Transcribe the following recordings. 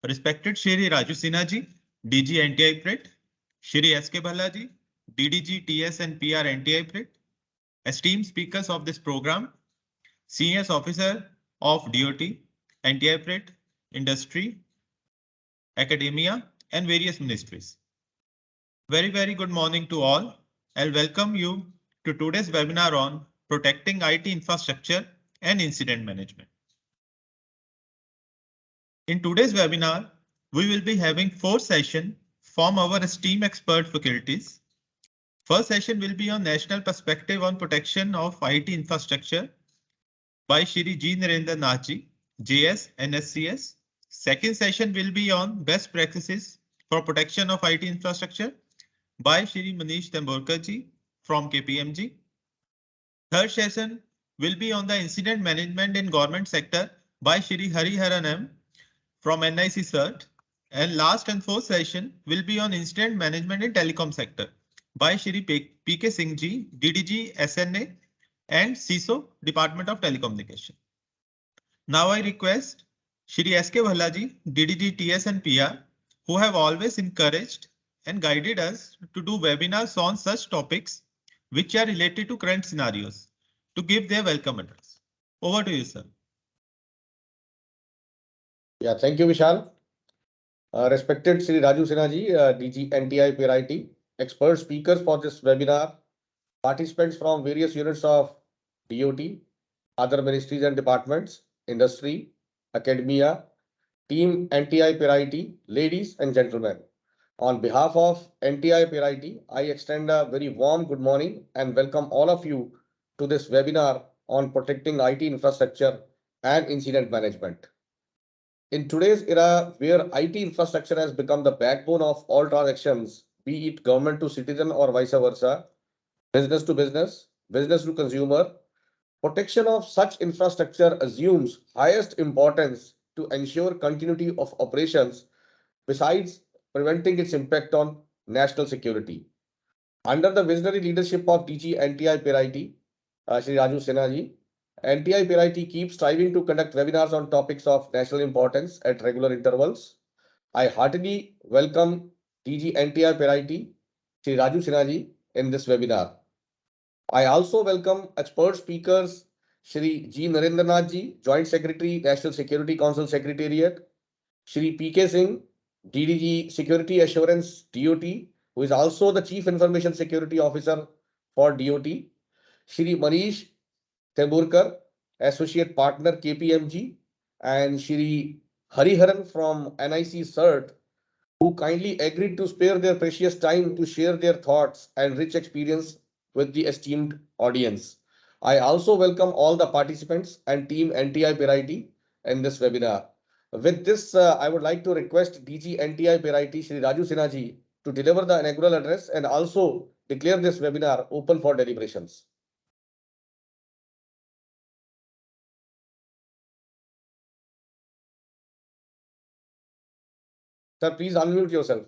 Respected Shri Raju Sinha ji, DG NTI-PRIT, Shri S.K. Bhalla ji, DDG TS and PR NTI-PRIT, esteemed speakers of this program, senior officer of DOT, NTI-PRIT, industry, academia, and various ministries. Very good morning to all. I'll welcome you to today's webinar on protecting IT infrastructure and incident management. In today's webinar, we will be having 4 sessions from our esteemed expert faculties. First session will be on national perspective on protection of IT infrastructure by Shri G. Narendra Nath ji, JS NSCS. Second session will be on best practices for protection of IT infrastructure by Shri Manish Temborkar ji from KPMG. Third session will be on the incident management in government sector by Shri Hariharan M from NIC-CERT. And last and fourth session will be on incident management in telecom sector by Shri PK Singh ji, DDG SNA and CISO, Department of Telecommunication. Now I request Shri S.K. Bhalla ji, DDG TS and PR, who have always encouraged and guided us to do webinars on such topics which are related to current scenarios, to give their welcome address. Over to you, sir. Yeah, thank you, Vishal. Respected Shri Raju Sinha ji, DG NTI-PRIT, expert speakers for this webinar, participants from various units of DOT, other ministries and departments, industry, academia, team NTI-PRIT, ladies and gentlemen. On behalf of NTI-PRIT, I extend a very warm good morning and welcome all of you to this webinar on protecting IT infrastructure and incident management. In today's era, where IT infrastructure has become the backbone of all transactions, be it government to citizen or vice versa, business to business, business to consumer, protection of such infrastructure assumes highest importance to ensure continuity of operations, besides preventing its impact on national security. Under the visionary leadership of DG NTI-PRIT, Shri Raju Sinha ji, NTI-PRIT keeps striving to conduct webinars on topics of national importance at regular intervals. I heartily welcome DG NTI-PRIT, Shri Raju Sinha ji, in this webinar. I also welcome expert speakers Shri G. Narendra Nath ji, Joint Secretary, National Security Council Secretariat, Shri PK Singh, DDG Security Assurance DOT, who is also the Chief Information Security Officer for DOT, Shri Manish Temborkar, Associate Partner KPMG, and Shri Hariharan from NIC-CERT, who kindly agreed to spare their precious time to share their thoughts and rich experience with the esteemed audience. I also welcome all the participants and team NTI-PRIT in this webinar. With this, I would like to request DG NTI-PRIT Shri Raju Sinha ji to deliver the inaugural address and also declare this webinar open for deliberations. Sir, please unmute yourself.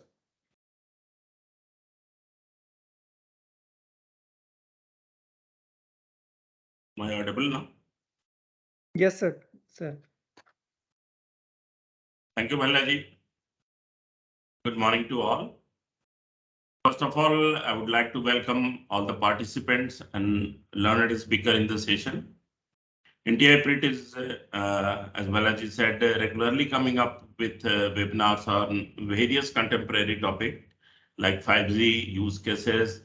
Am I audible now? Yes, sir. Thank you, Bhalla ji. Good morning to all. First of all, I would like to welcome all the participants and learned speaker in the session. NTI-PRIT is, as Bhalla ji said, regularly coming up with webinars on various contemporary topics like 5G use cases,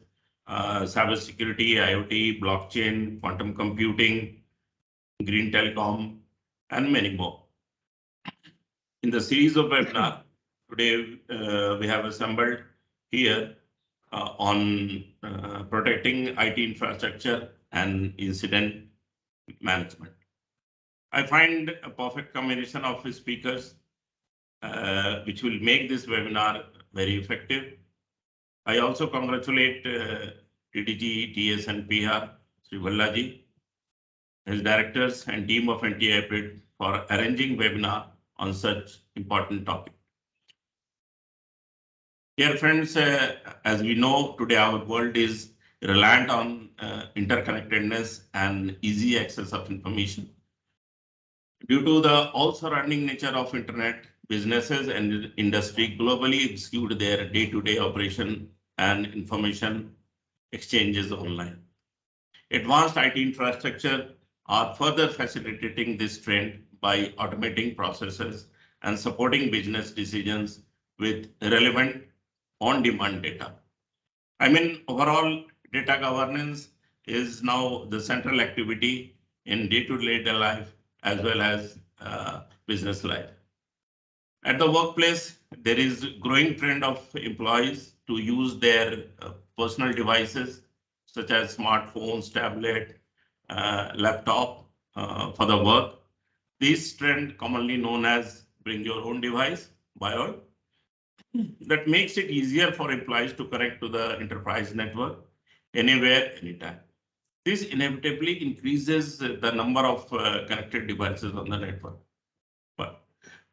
cybersecurity, IoT, blockchain, quantum computing, green telecom, and many more. In the series of webinars, today we have assembled here on protecting IT infrastructure and incident management. I find a perfect combination of speakers which will make this webinar very effective. I also congratulate DDG, TS and PR, Sri Bhalla ji, his directors and team of NTI-PRIT for arranging webinar on such important topic. Dear friends, as we know, today our world is reliant on interconnectedness and easy access of information. Due to the all-surrounding nature of internet, businesses and industry globally execute their day-to-day operation and information exchanges online. Advanced IT infrastructure are further facilitating this trend by automating processes and supporting business decisions with relevant on-demand data. I mean, overall data governance is now the central activity in day-to-day life as well as business life. At the workplace, there is a growing trend of employees to use their personal devices such as smartphones, tablet, laptop for the work. This trend, commonly known as bring your own device, BYOD, that makes it easier for employees to connect to the enterprise network anywhere, anytime. This inevitably increases the number of connected devices on the network. But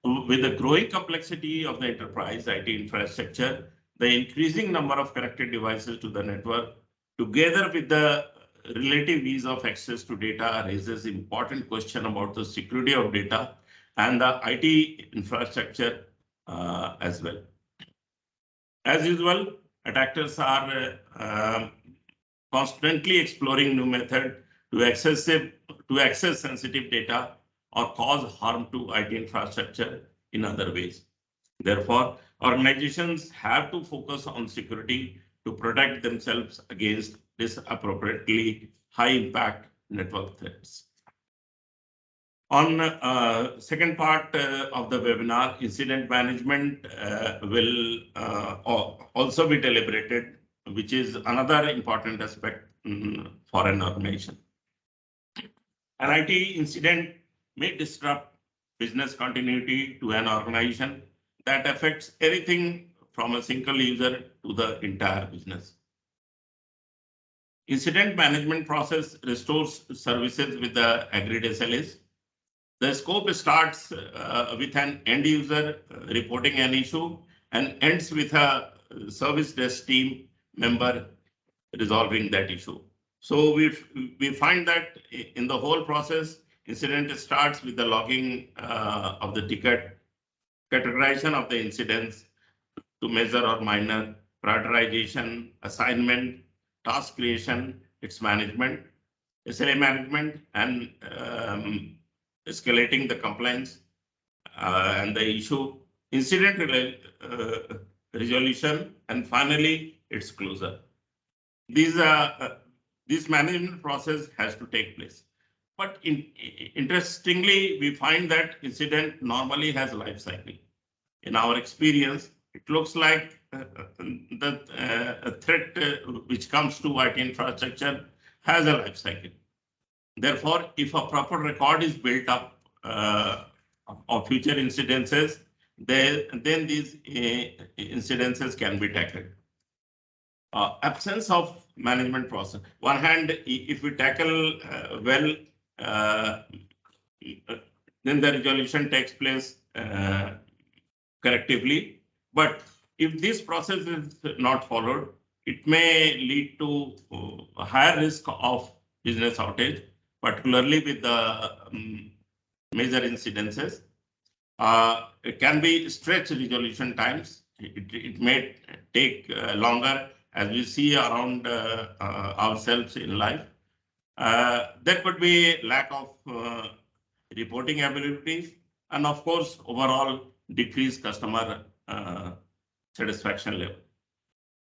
with the growing complexity of the enterprise IT infrastructure, the increasing number of connected devices to the network, together with the relative ease of access to data, raises important question about the security of data and the IT infrastructure as well. As usual, attackers are constantly exploring new methods to access sensitive data or cause harm to IT infrastructure in other ways. Therefore, organizations have to focus on security to protect themselves against disappropriately high impact network threats. On second part of the webinar, incident management will also be deliberated, which is another important aspect for an organization. An IT incident may disrupt business continuity to an organization that affects everything from a single user to the entire business. Incident management process restores services with the agreed SLAs. The scope starts with an end user reporting an issue and ends with a service desk team member resolving that issue. So we find that in the whole process, incident starts with the logging of the ticket, categorization of the incidents to major or minor, prioritization, assignment, task creation, its management, SLA management, and escalating the complaints and the issue, incident resolution, and finally its closure. This management process has to take place. But interestingly, we find that incident normally has a life cycle. In our experience, it looks like the threat which comes to IT infrastructure has a life cycle. Therefore, if a proper record is built up of future incidences, then these incidences can be tackled. Absence of management process. One hand, if we tackle well, then the resolution takes place correctively. But if this process is not followed, it may lead to a higher risk of business outage, particularly with the major incidences. It can be stretched resolution times. It may take longer, as we see around ourselves in life. There could be lack of reporting abilities, and of course, overall decreased customer satisfaction level.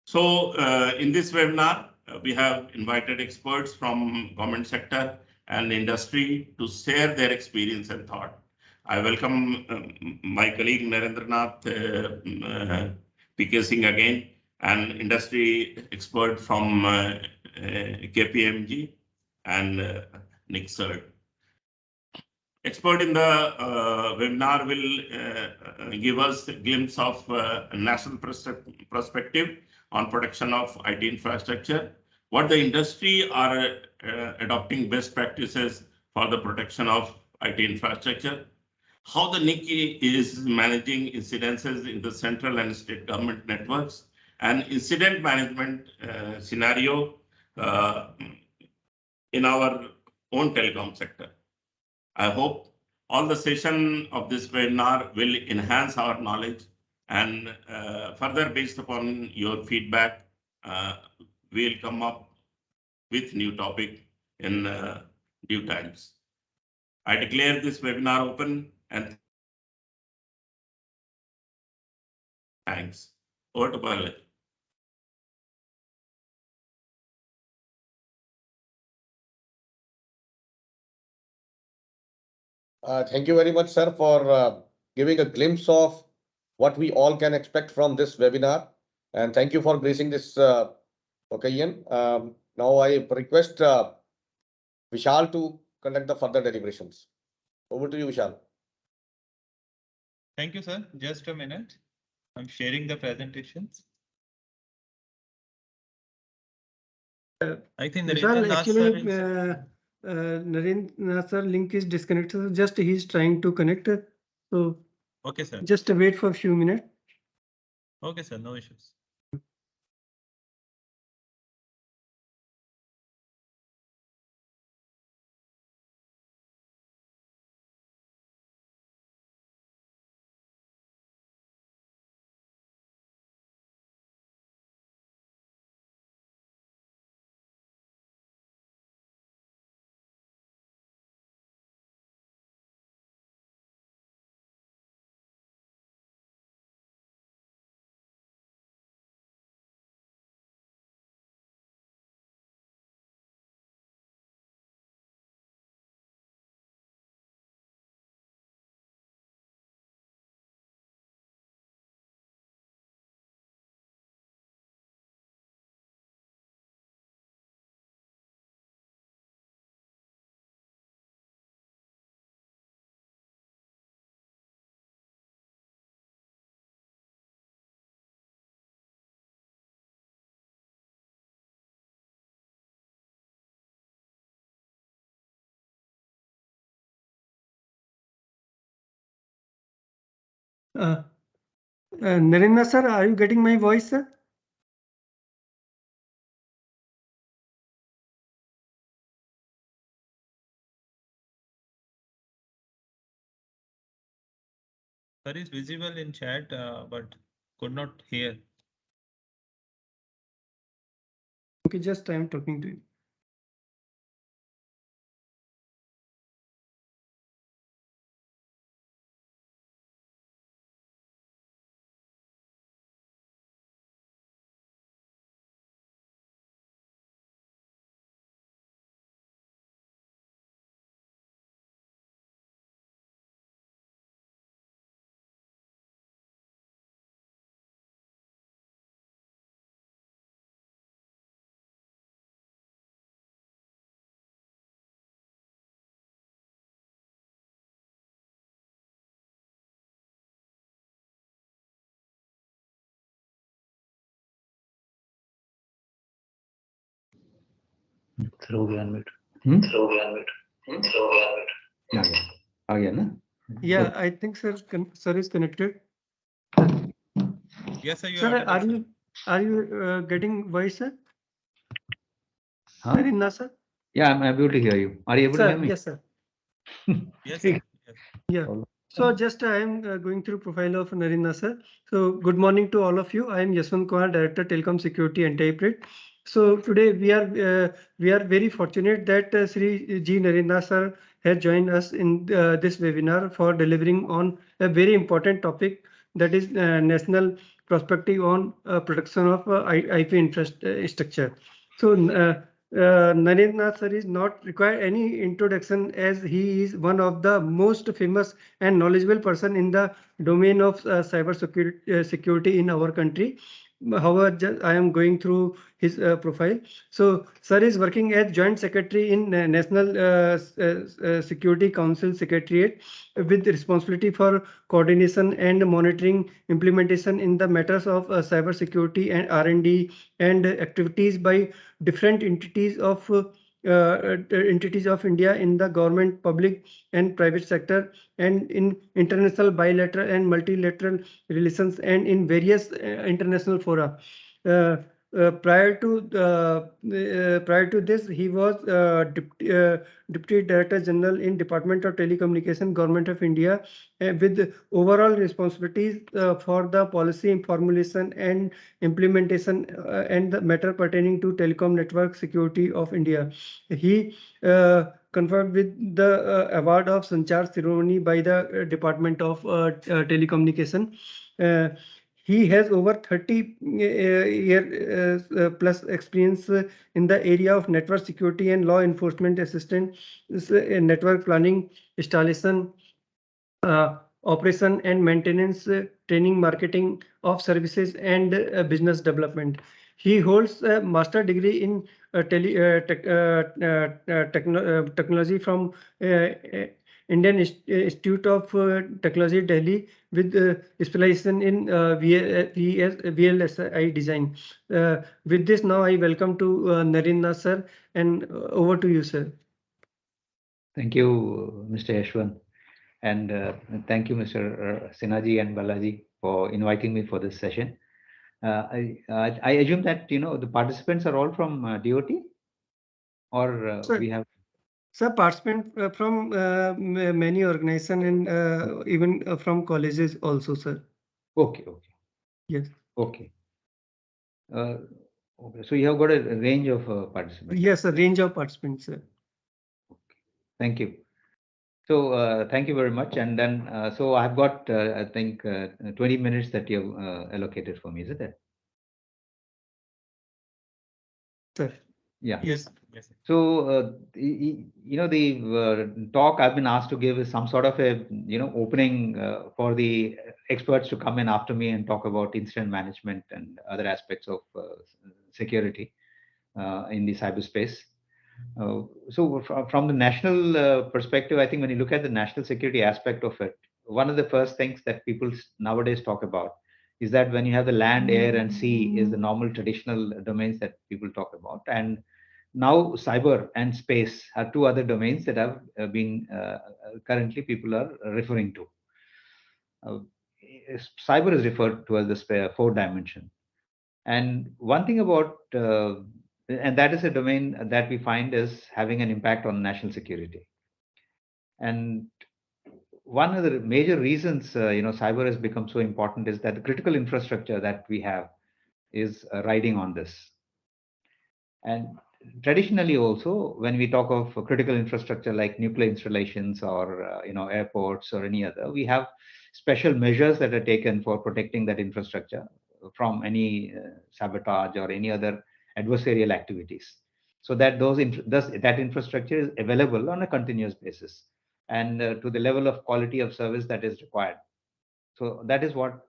So in this webinar, we have invited experts from government sector and industry to share their experience and thought. I welcome my colleague Narendranath PK Singh again, an industry expert from KPMG and NIC-CERT. Expert in the webinar will give us a glimpse of national perspective on protection of IT infrastructure, what the industry are adopting best practices for the protection of IT infrastructure, how the NIC is managing incidences in the central and state government networks, and incident management scenario in our own telecom sector. I hope all the session of this webinar will enhance our knowledge, and further based upon your feedback, we'll come up with new topic in due times. I declare this webinar open and thanks. Over to Balaji. Thank you very much, sir, for giving a glimpse of what we all can expect from this webinar. And thank you for gracing this occasion. Now I request Vishal to conduct the further deliberations. Over to you, Vishal. Thank you, sir. Just a minute. I'm sharing the presentations. I think Vishal, actually, sir Narendra sir link is disconnected. Just he's trying to connect. So okay, sir. just wait for a few minutes. Okay, sir. No issues. Narendra sir, are you getting my voice, sir? Sir is visible in chat, but could not hear. Okay, just I am talking to you. थ्रो गया unmute आ गया ना Yeah, I think sir is connected. Yes, sir. Sir, are you getting voice, sir? Huh? Narendra sir? Yeah, I'm able to hear you. Are you able to Sir, hear me? yes, sir. Yes, sir. Yes. Yeah. So just I am going through profile of Narendra sir. So good morning to all of you. I am Yaswant Kumar, Director Telecom Security and Type. So today we are very fortunate that Sri G Narendra sir has joined us in this webinar for delivering on a very important topic, that is national perspective on protection of IP infrastructure. So Narendra sir is not require any introduction, as he is one of the most famous and knowledgeable person in the domain of cyber security in our country. However, I am going through his profile. So sir is working as Joint Secretary in National Security Council Secretariat, with responsibility for coordination and monitoring implementation in the matters of cyber security and R&D and activities by different entities of India in the government, public and private sector, and in international bilateral and multilateral relations, and in various international fora. prior to this, he was Deputy Director General in Department of Telecommunication, Government of India, with overall responsibilities for the policy formulation and implementation and the matter pertaining to telecom network security of India. He conferred with the award of Sanchar ceremony by the Department of Telecommunication. He has over 30 year plus experience in the area of network security and law enforcement assistance, network planning, installation, operation and maintenance, training, marketing of services, and business development. He holds a master degree in technology from Indian Institute of Technology, Delhi, with specialization in VLSI design. With this, now I welcome to Narendra sir, and over to you, sir. Thank you, Mr. Yashwant. And thank you, Mr. Sinhaji and Balaji, for inviting me for this session. I assume that the participants are all from DOT, or we have. Sir, participant from many organizations and even from colleges also, sir. Okay. Yes. Okay. Okay. So you have got a range of participants. Yes, a range of participants, sir. Okay. Thank you. So thank you very much. And then, so I've got, I think, 20 minutes that you have allocated for me, isn't it? Sir. Yeah. Yes. So, the talk I've been asked to give is some sort of a, opening for the experts to come in after me and talk about incident management and other aspects of security in the cyberspace. So from the national perspective, I think when you look at the national security aspect of it, one of the first things that people nowadays talk about is that when you have the land, air, and sea is the normal traditional domains that people talk about. And now cyber and space are two other domains that have been currently people are referring to. Cyber is referred to as the fourth dimension. And one thing about, and that is a domain that we find is having an impact on national security. And one of the major reasons, cyber has become so important is that the critical infrastructure that we have is riding on this. And traditionally also, when we talk of critical infrastructure like nuclear installations or airports or any other, we have special measures that are taken for protecting that infrastructure from any sabotage or any other adversarial activities, so that that infrastructure is available on a continuous basis and to the level of quality of service that is required. So that is what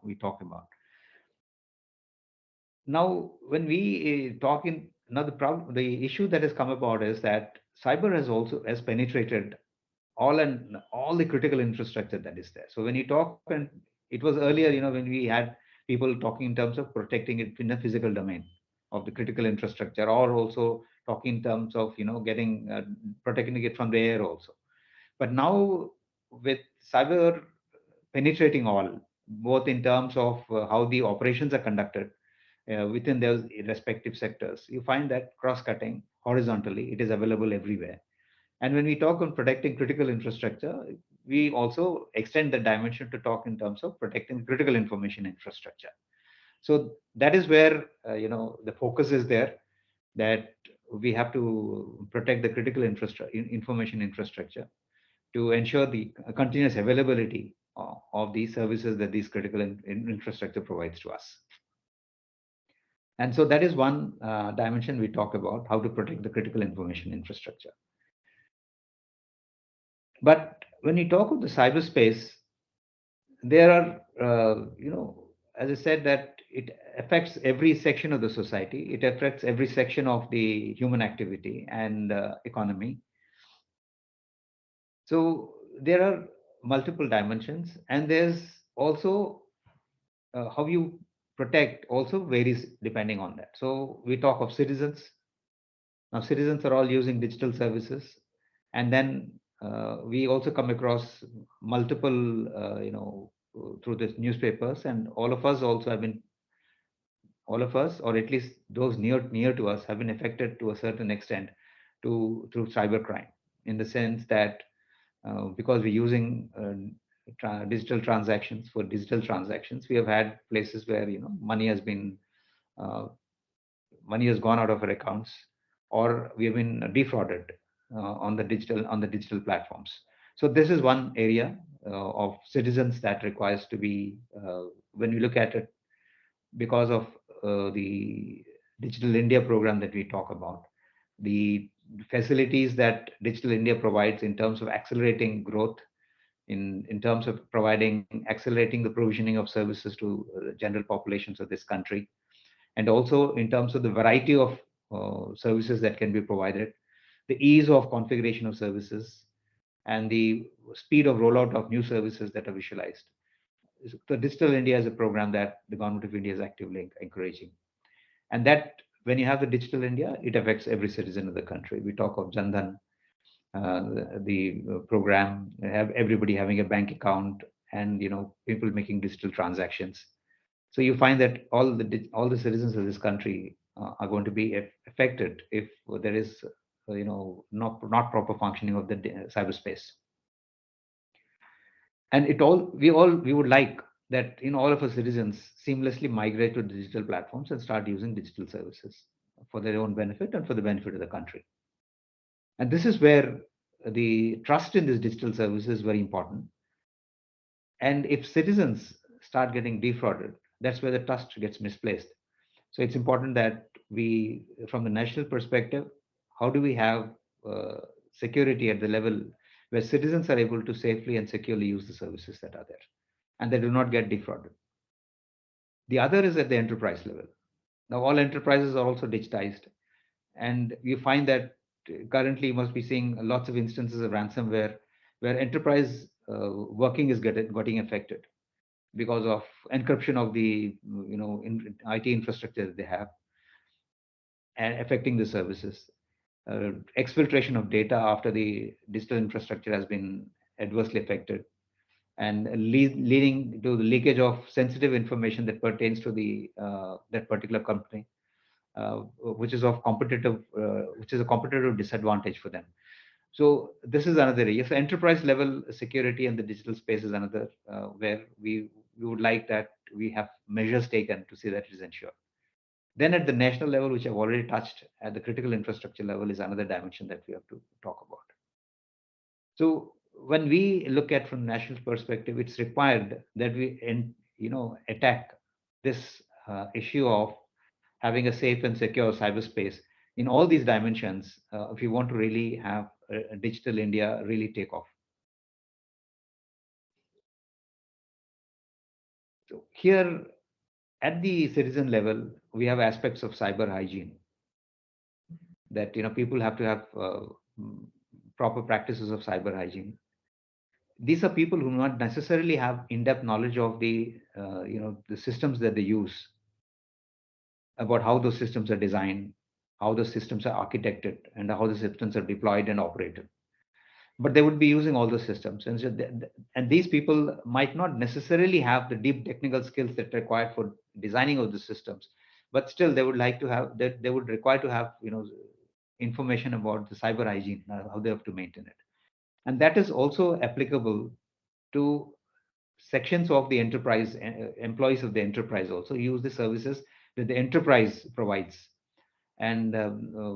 we talk about. Now, when we talk in now, the issue that has come about is that cyber has penetrated all the critical infrastructure that is there. So when you talk, and it was earlier, when we had people talking in terms of protecting it in the physical domain of the critical infrastructure, or also talking in terms of getting protecting it from the air also. But now with cyber penetrating all, both in terms of how the operations are conducted within those respective sectors, you find that cross-cutting horizontally, it is available everywhere. And when we talk on protecting critical infrastructure, we also extend the dimension to talk in terms of protecting critical information infrastructure. So that is where the focus is there, that we have to protect the critical information infrastructure to ensure the continuous availability of these services that these critical infrastructure provides to us. And so that is one dimension we talk about, how to protect the critical information infrastructure. But when you talk of the cyberspace, there are, as I said, that it affects every section of the society. It affects every section of the human activity and economy. So there are multiple dimensions, and there's also how you protect also varies depending on that. So we talk of citizens. Now citizens are all using digital services, and then we also come across multiple, through the newspapers, and all of us also have been all of us, or at least those near to us, have been affected to a certain extent through cybercrime, in the sense that because we're using digital transactions for digital transactions, we have had places where money has gone out of our accounts, or we have been defrauded on the digital platforms. So this is one area of citizens that requires to be, when we look at it, because of the Digital India program that we talk about, the facilities that Digital India provides in terms of accelerating growth, in terms of accelerating the provisioning of services to the general populations of this country, and also in terms of the variety of services that can be provided, the ease of configuration of services, and the speed of rollout of new services that are visualized. So Digital India is a program that the government of India is actively encouraging. And that, when you have the Digital India, it affects every citizen of the country. We talk of Jan Dhan, the program, have everybody having a bank account, and people making digital transactions. So you find that all the citizens of this country are going to be affected if there is not proper functioning of the cyberspace. And we would like that all of us citizens seamlessly migrate to digital platforms and start using digital services for their own benefit and for the benefit of the country. And this is where the trust in this digital service is very important. And if citizens start getting defrauded, that's where the trust gets misplaced. So it's important that we, from the national perspective, how do we have security at the level where citizens are able to safely and securely use the services that are there, and they do not get defrauded. The other is at the enterprise level. Now, all enterprises are also digitized, and you find that currently you must be seeing lots of instances of ransomware where enterprise working is getting affected because of encryption of the IT infrastructure that they have, and affecting the services. Exfiltration of data after the digital infrastructure has been adversely affected, and leading to the leakage of sensitive information that pertains to the that particular company, which is a competitive disadvantage for them. So this is another area. So enterprise level security and the digital space is another where we would like that we have measures taken to see that it is ensured. Then at the national level, which I've already touched, at the critical infrastructure level is another dimension that we have to talk about. So when we look at from national perspective, it's required that we attack this issue of having a safe and secure cyberspace in all these dimensions if we want to really have a digital India really take off. So here at the citizen level, we have aspects of cyber hygiene that people have to have proper practices of cyber hygiene. These are people who not necessarily have in-depth knowledge of the the systems that they use, about how those systems are designed, how the systems are architected, and how the systems are deployed and operated. But they would be using all those systems, and these people might not necessarily have the deep technical skills that are required for designing of the systems, but still they would like to have that. They would require to have information about the cyber hygiene, how they have to maintain it, and that is also applicable to sections of the enterprise. Employees of the enterprise also use the services that the enterprise provides, and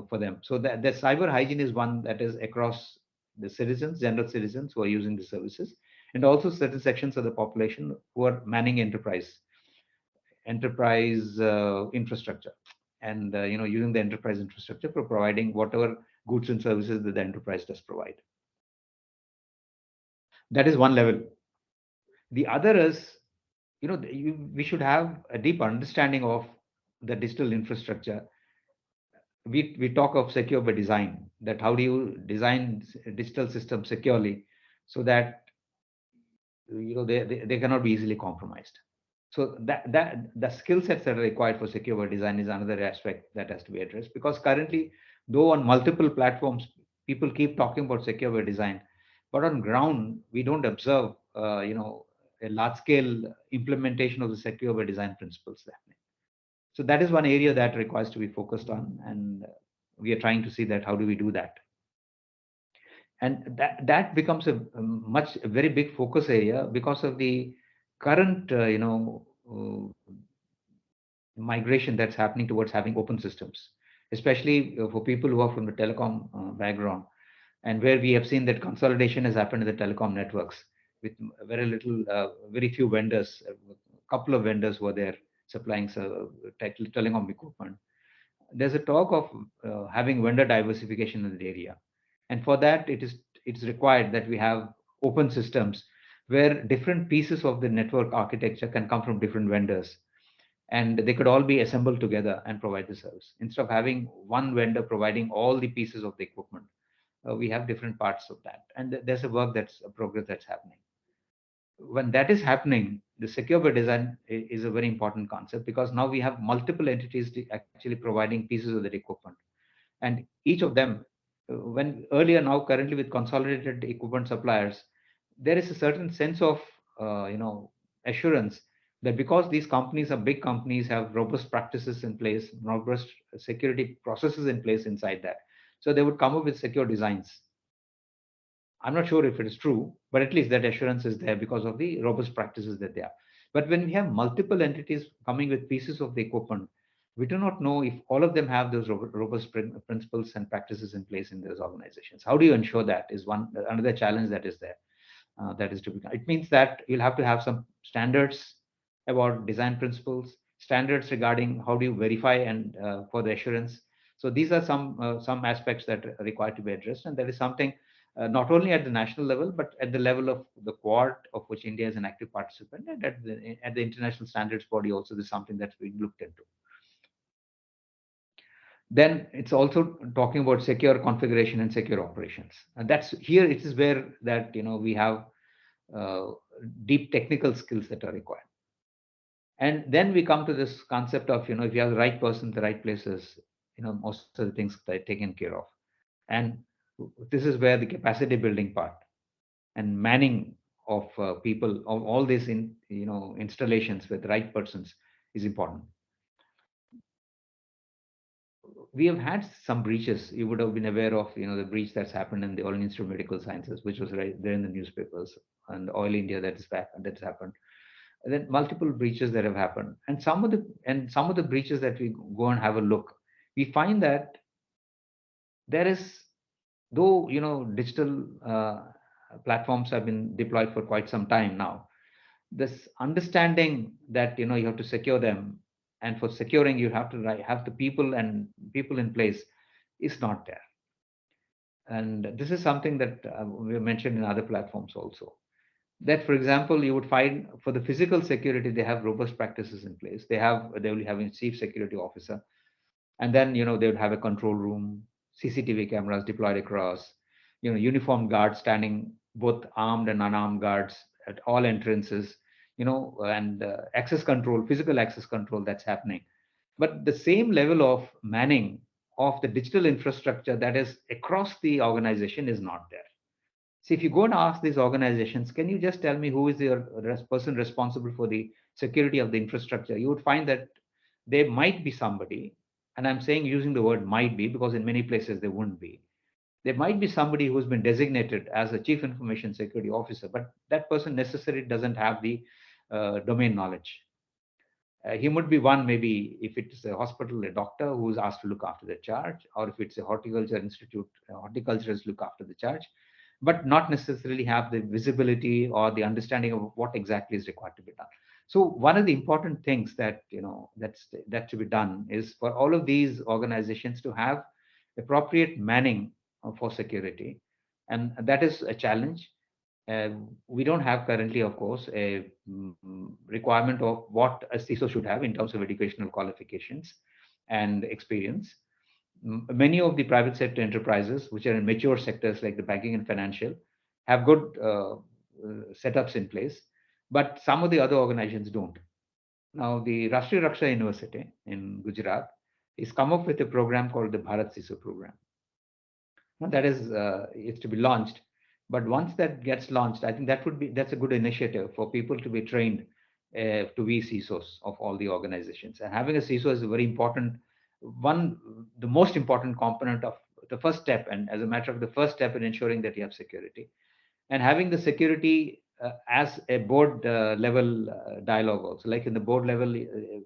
for them. So that the cyber hygiene is one that is across the citizens, general citizens who are using the services, and also certain sections of the population who are manning enterprise infrastructure, and using the enterprise infrastructure for providing whatever goods and services that the enterprise does provide. That is one level. The other is, we should have a deep understanding of the digital infrastructure. We talk of secure by design, that how do you design digital systems securely so that they cannot be easily compromised. So that the skill sets that are required for secure by design is another aspect that has to be addressed, because currently, though on multiple platforms people keep talking about secure by design, but on ground we don't observe a large scale implementation of the secure by design principles happening. So that is one area that requires to be focused on, and we are trying to see that how do we do that. And that becomes a very big focus area because of the current migration that's happening towards having open systems, especially for people who are from the telecom background, and where we have seen that consolidation has happened in the telecom networks with very few vendors. A couple of vendors were there supplying telecom equipment. There's a talk of having vendor diversification in the area, and for that it's required that we have open systems where different pieces of the network architecture can come from different vendors, and they could all be assembled together and provide the service instead of having one vendor providing all the pieces of the equipment. We have different parts of that, and there's a progress that's happening. When that is happening, the secure by design is a very important concept, because now we have multiple entities actually providing pieces of that equipment, and each of them, when earlier, now currently with consolidated equipment suppliers, there is a certain sense of assurance that because these companies are big companies, have robust practices in place, robust security processes in place inside that, so they would come up with secure designs. I'm not sure if it is true, but at least that assurance is there because of the robust practices that they are. But when we have multiple entities coming with pieces of the equipment, we do not know if all of them have those robust principles and practices in place in those organizations. How do you ensure that is another challenge that is there, that is to be done. It means that you'll have to have some standards about design principles, standards regarding how do you verify and for the assurance. So these are some aspects that are required to be addressed, and that is something not only at the national level, but at the level of the Quad, of which India is an active participant, and at the international standards body also, this is something that's being looked into. Then it's also talking about secure configuration and secure operations, and that's here. It is where that we have deep technical skills that are required. And then we come to this concept of if you have the right person, the right places, most of the things that are taken care of. And this is where the capacity building part and manning of people of all these installations with the right persons is important. We have had some breaches. You would have been aware of the breach that's happened in the Oil Institute of Medical Sciences, which was right there in the newspapers, and Oil India that's happened. And then multiple breaches that have happened, and some of the breaches that we go and have a look, we find that there is, though digital platforms have been deployed for quite some time now, this understanding that you have to secure them, and for securing you have to have the people in place is not there. And this is something that we mentioned in other platforms also, that for example you would find for the physical security they have robust practices in place. They will have a chief security officer, and then they would have a control room, CCTV cameras deployed across, uniformed guards standing, both armed and unarmed guards at all entrances, and access control, physical access control that's happening. But the same level of manning of the digital infrastructure that is across the organization is not there. See, if you go and ask these organizations, can you just tell me who is the person responsible for the security of the infrastructure? You would find that there might be somebody, and I'm saying using the word might be because in many places there wouldn't be. There might be somebody who's been designated as a chief information security officer, but that person necessarily doesn't have the domain knowledge. He would be one, maybe if it's a hospital, a doctor who's asked to look after the charge, or if it's a horticulture institute, horticulturists look after the charge, but not necessarily have the visibility or the understanding of what exactly is required to be done. So one of the important things that that to be done is for all of these organizations to have appropriate manning for security, and that is a challenge. We don't have currently, of course, a requirement of what a CISO should have in terms of educational qualifications and experience. Many of the private sector enterprises, which are in mature sectors like the banking and financial, have good setups in place, but some of the other organizations don't. Now, the Rashtriya Raksha University in Gujarat is come up with a program called the Bharat CISO program. Now, that is it's to be launched. But once that gets launched, I think that's a good initiative for people to be trained to be CISOs of all the organizations. And having a CISO is a very important one, the most important component of the first step, and as a matter of the first step in ensuring that you have security. And having the security as a board level dialogue also, like in the board level,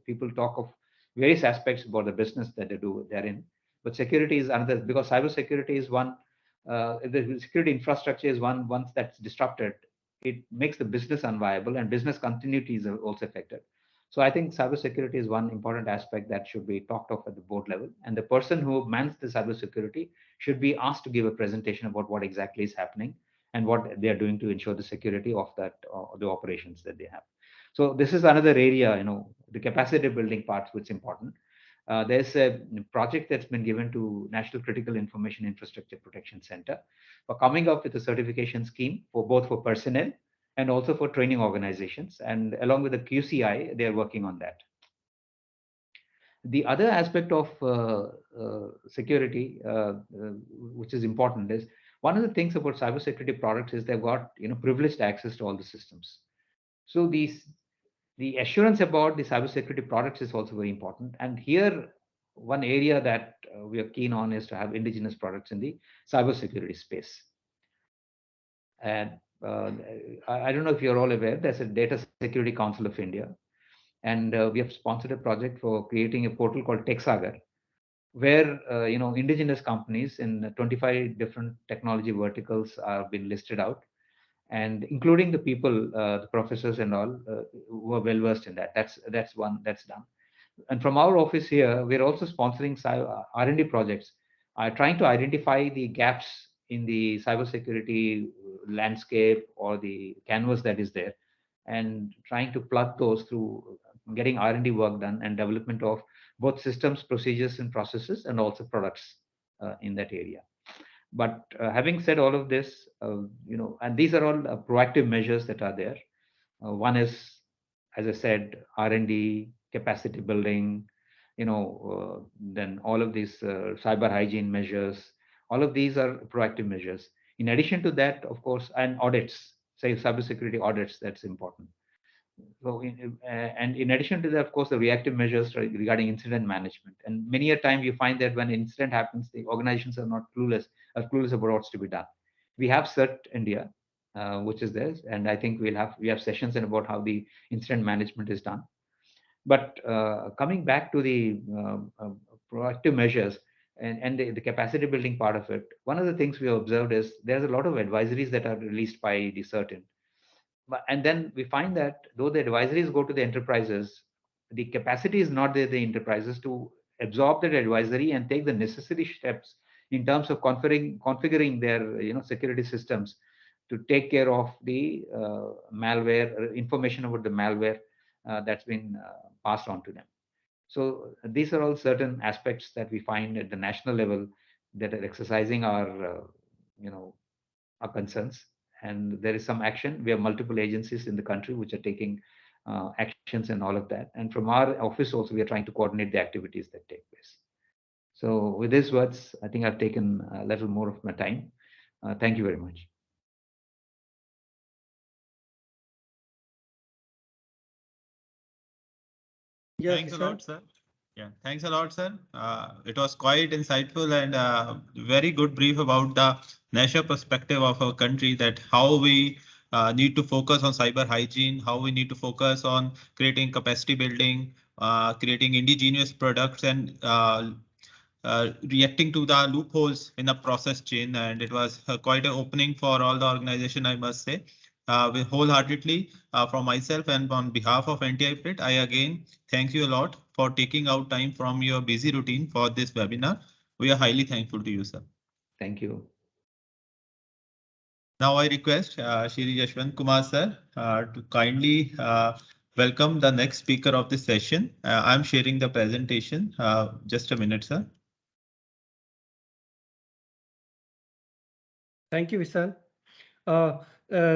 people talk of various aspects about the business that they do therein, but security is another, because cybersecurity is one, the security infrastructure is one. Once that's disrupted, it makes the business unviable, and business continuity is also affected. So I think cybersecurity is one important aspect that should be talked of at the board level, and the person who mans the cybersecurity should be asked to give a presentation about what exactly is happening and what they are doing to ensure the security of that the operations that they have. So this is another area, the capacity building part, which is important. There's a project that's been given to National Critical Information Infrastructure Protection Center for coming up with a certification scheme for both for personnel and also for training organizations. And along with the QCI, they are working on that. The other aspect of security, which is important, is one of the things about cybersecurity products is they've got privileged access to all the systems. So the assurance about the cybersecurity products is also very important. And here, one area that we are keen on is to have indigenous products in the cybersecurity space. And I don't know if you're all aware, there's a Data Security Council of India, and we have sponsored a project for creating a portal called TechSagar, where indigenous companies in 25 different technology verticals are been listed out, and including the people, the professors and all, who are well versed in that. That's one that's done. And from our office here, we're also sponsoring R&D projects, trying to identify the gaps in the cybersecurity landscape or the canvas that is there, and trying to plug those through getting R&D work done and development of both systems, procedures, and processes, and also products in that area. But having said all of this, and these are all proactive measures that are there. One is, as I said, R&D, capacity building, then all of these cyber hygiene measures. All of these are proactive measures. In addition to that, of course, and audits, say cybersecurity audits, that's important. So, and in addition to that, of course, the reactive measures regarding incident management. And many a time you find that when an incident happens, the organizations are not clueless about what's to be done. We have CERT India, which is there, and I think we have sessions in about how the incident management is done. But coming back to the proactive measures and the capacity building part of it, one of the things we observed is there's a lot of advisories that are released by the CERT. And then we find that though the advisories go to the enterprises, the capacity is not there, the enterprises, to absorb that advisory and take the necessary steps in terms of configuring their security systems to take care of the malware, information about the malware that's been passed on to them. So these are all certain aspects that we find at the national level that are exercising our our concerns. And there is some action. We have multiple agencies in the country which are taking actions and all of that. And from our office also, we are trying to coordinate the activities that take place. So with these words, I think I've taken a little more of my time. Thank you very much. Yes, Thanks a lot, sir. Yeah, thanks a lot, sir. It was quite insightful and very good brief about the national perspective of our country, that how we need to focus on cyber hygiene, how we need to focus on creating capacity building, creating indigenous products, and reacting to the loopholes in the process chain. And it was quite an opening for all the organization, I must say. Wholeheartedly from myself and on behalf of NTI-PRIT, I again thank you a lot for taking out time from your busy routine for this webinar. We are highly thankful to you, sir. Thank you. Now I request Shri Yashwant Kumar sir to kindly welcome the next speaker of this session. I'm sharing the presentation. Just a minute, sir. Thank you, Vishal.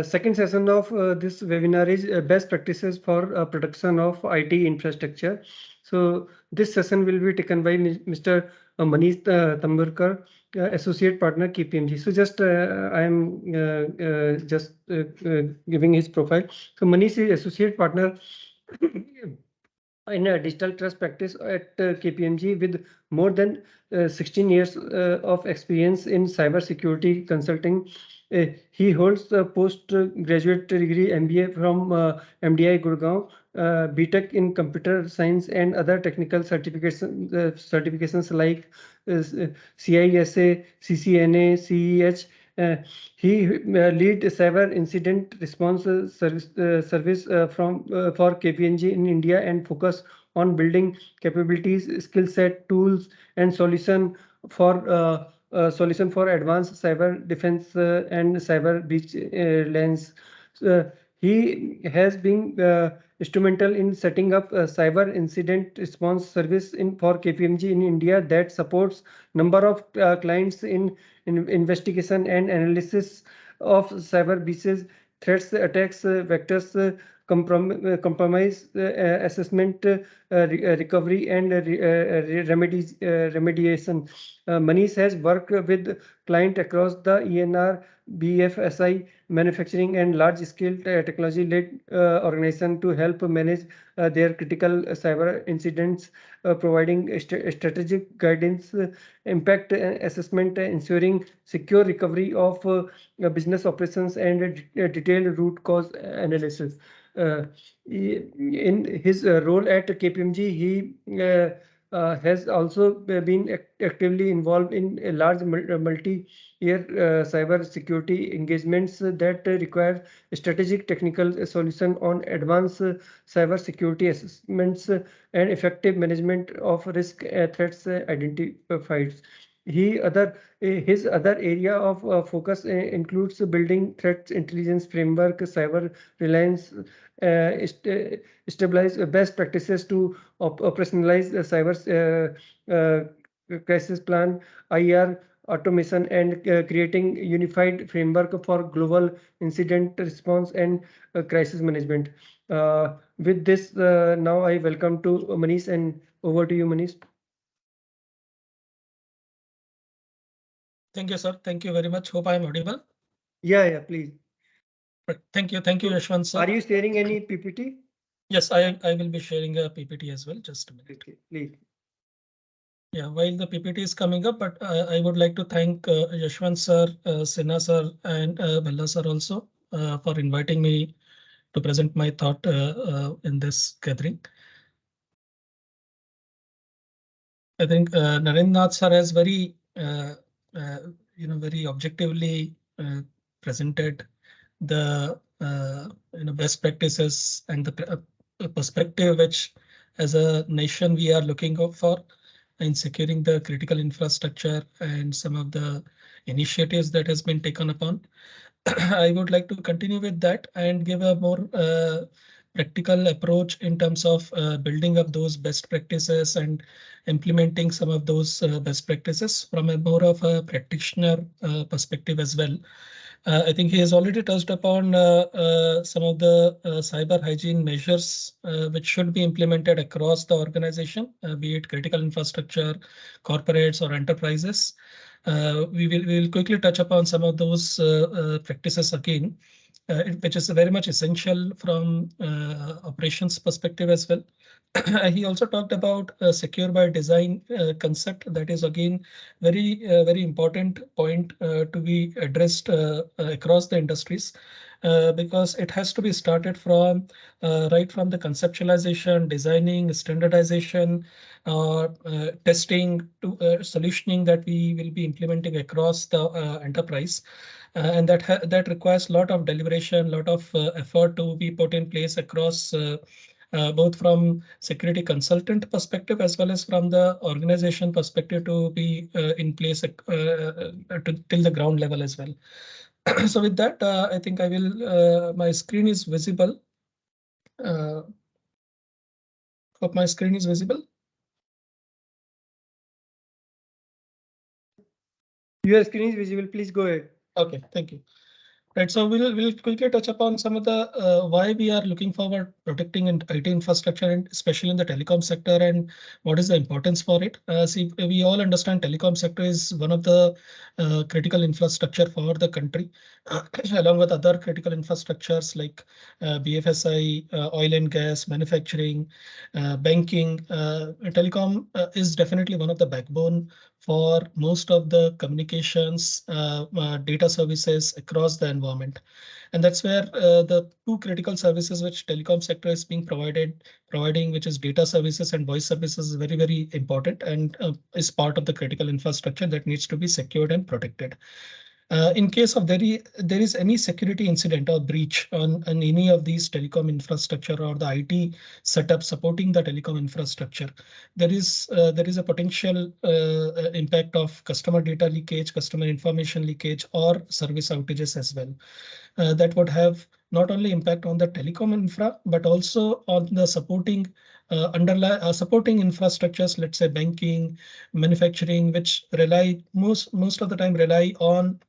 Second session of this webinar is best practices for production of IT infrastructure. So this session will be taken by Mr. Manish Tamburkar, Associate Partner, KPMG. So just I am just giving his profile. So Manish is Associate Partner, in a digital trust practice at KPMG with more than 16 years of experience in cybersecurity consulting. He holds a postgraduate degree MBA from MDI Gurgaon, BTech in computer science and other technical certifications like CISA, CCNA, CEH. He lead cyber incident response service for KPMG in India and focus on building capabilities, skill set, tools, and solution for advanced cyber defense and cyber breach lens. He has been instrumental in setting up a cyber incident response service for KPMG in India that supports number of clients in investigation and analysis of cyber breaches, threats, attacks, vectors, compromise assessment, recovery, and remediation. Manish has worked with clients across the ENR, BFSI, manufacturing, and large-scale technology-led organization to help manage their critical cyber incidents, providing strategic guidance, impact assessment, ensuring secure recovery of business operations, and detailed root cause analysis. In his role at KPMG, he has also been actively involved in a large multi-year cyber security engagements that require strategic technical solution on advanced cyber security assessments and effective management of risk threats identified. His other area of focus includes building threat intelligence framework, cyber reliance, establish best practices to operationalize the cyber crisis plan, IR automation, and creating unified framework for global incident response and crisis management. With this, now I welcome to Manish, and over to you, Manish. Thank you, sir. Thank you very much. Hope I am audible. Yeah, please. Thank you, Yashwant sir. Are you sharing any PPT? Yes, I will be sharing a PPT as well. Just a minute. Okay, please. Yeah, while the PPT is coming up, but I would like to thank Yashwant sir, Sinha sir, and Bella sir also for inviting me to present my thought in this gathering. I think Narendranath sir has very, very objectively presented the best practices and the perspective which, as a nation, we are looking for in securing the critical infrastructure and some of the initiatives that has been taken upon. I would like to continue with that and give a more practical approach in terms of building up those best practices and implementing some of those best practices from a more of a practitioner perspective as well. I think he has already touched upon some of the cyber hygiene measures which should be implemented across the organization, be it critical infrastructure, corporates, or enterprises. We will quickly touch upon some of those practices again, which is very much essential from operations perspective as well. He also talked about secure by design concept. That is again very important point to be addressed across the industries, because it has to be started from right from the conceptualization, designing, standardization, testing to solutioning that we will be implementing across the enterprise. And that requires a lot of deliberation, lot of effort to be put in place across both from security consultant perspective as well as from the organization perspective to be in place till the ground level as well. So with that, I think I will, my screen is visible. Hope my screen is visible. Your screen is visible. Please go ahead. Okay, thank you. Right, so we'll quickly touch upon some of the why we are looking forward protecting IT infrastructure, and especially in the telecom sector, and what is the importance for it. See, we all understand telecom sector is one of the critical infrastructure for the country, along with other critical infrastructures like BFSI, oil and gas, manufacturing, banking. Telecom is definitely one of the backbone for most of the communications data services across the environment. And that's where the two critical services which telecom sector is being providing, which is data services and voice services, is very, very important, and is part of the critical infrastructure that needs to be secured and protected. In case of there is any security incident or breach on any of these telecom infrastructure or the IT setup supporting the telecom infrastructure, there is a potential impact of customer data leakage, customer information leakage, or service outages as well. That would have not only impact on the telecom infra, but also on the supporting supporting infrastructures, let's say banking, manufacturing, which rely most of the time rely on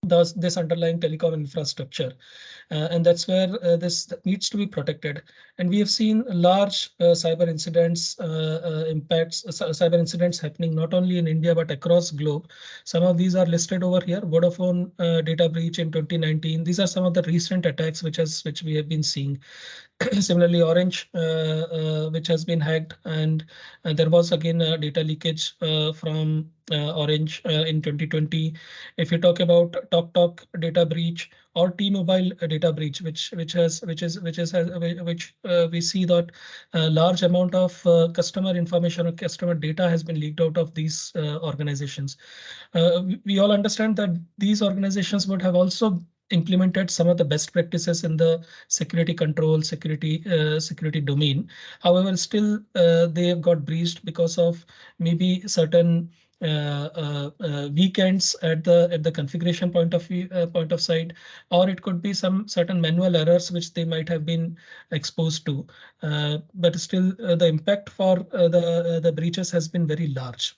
this underlying telecom infrastructure, and that's where this needs to be protected. And we have seen large cyber incidents cyber incidents happening not only in India but across globe. Some of these are listed over here. Vodafone data breach in 2019. These are some of the recent attacks which we have been seeing. Similarly, Orange, which has been hacked, and there was again a data leakage from Orange in 2020. If you talk about TalkTalk data breach or T-Mobile data breach, which we see that a large amount of customer information or customer data has been leaked out of these organizations. We all understand that these organizations would have also implemented some of the best practices in the security control, security domain. However, still they have got breached because of maybe certain weekends at the configuration point of view, point of sight, or it could be some certain manual errors which they might have been exposed to. But still, the impact for the breaches has been very large.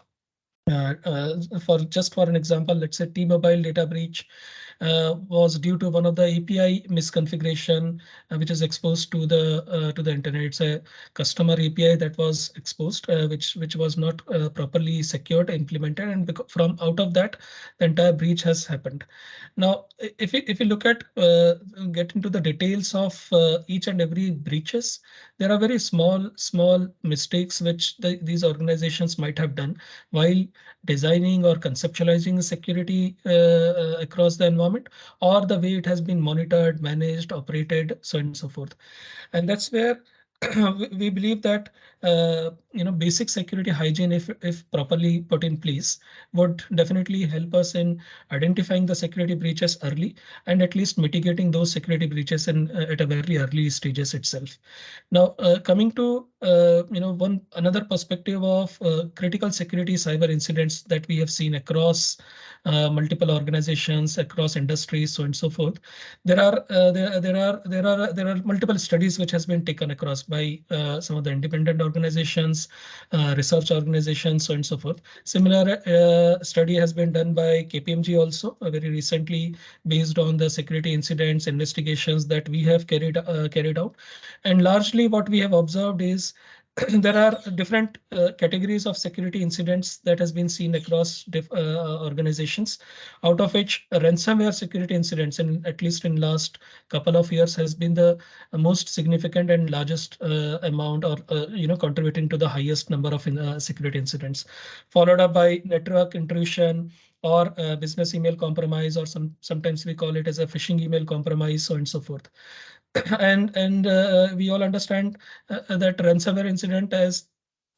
For an example, let's say T-Mobile data breach was due to one of the API misconfiguration, which is exposed to the internet. It's a customer API that was exposed, which was not properly secured, implemented, and from out of that, the entire breach has happened. Now, if you look at get into the details of each and every breaches, there are very small mistakes which these organizations might have done while designing or conceptualizing security across the environment, or the way it has been monitored, managed, operated, so on and so forth. And that's where we believe that basic security hygiene, if properly put in place, would definitely help us in identifying the security breaches early and at least mitigating those security breaches at a very early stages itself. Now, coming to another perspective of critical security cyber incidents that we have seen across multiple organizations, across industries, so on and so forth. There are multiple studies which has been taken across by some of the independent organizations, research organizations, so on and so forth. Similar study has been done by KPMG also very recently, based on the security incidents investigations that we have carried out. And largely what we have observed is there are different categories of security incidents that has been seen across organizations, out of which ransomware security incidents, in at least in last couple of years, has been the most significant and largest amount, or contributing to the highest number of security incidents, followed up by network intrusion or business email compromise, or sometimes we call it as a phishing email compromise, so on and so forth. And we all understand that ransomware incident, as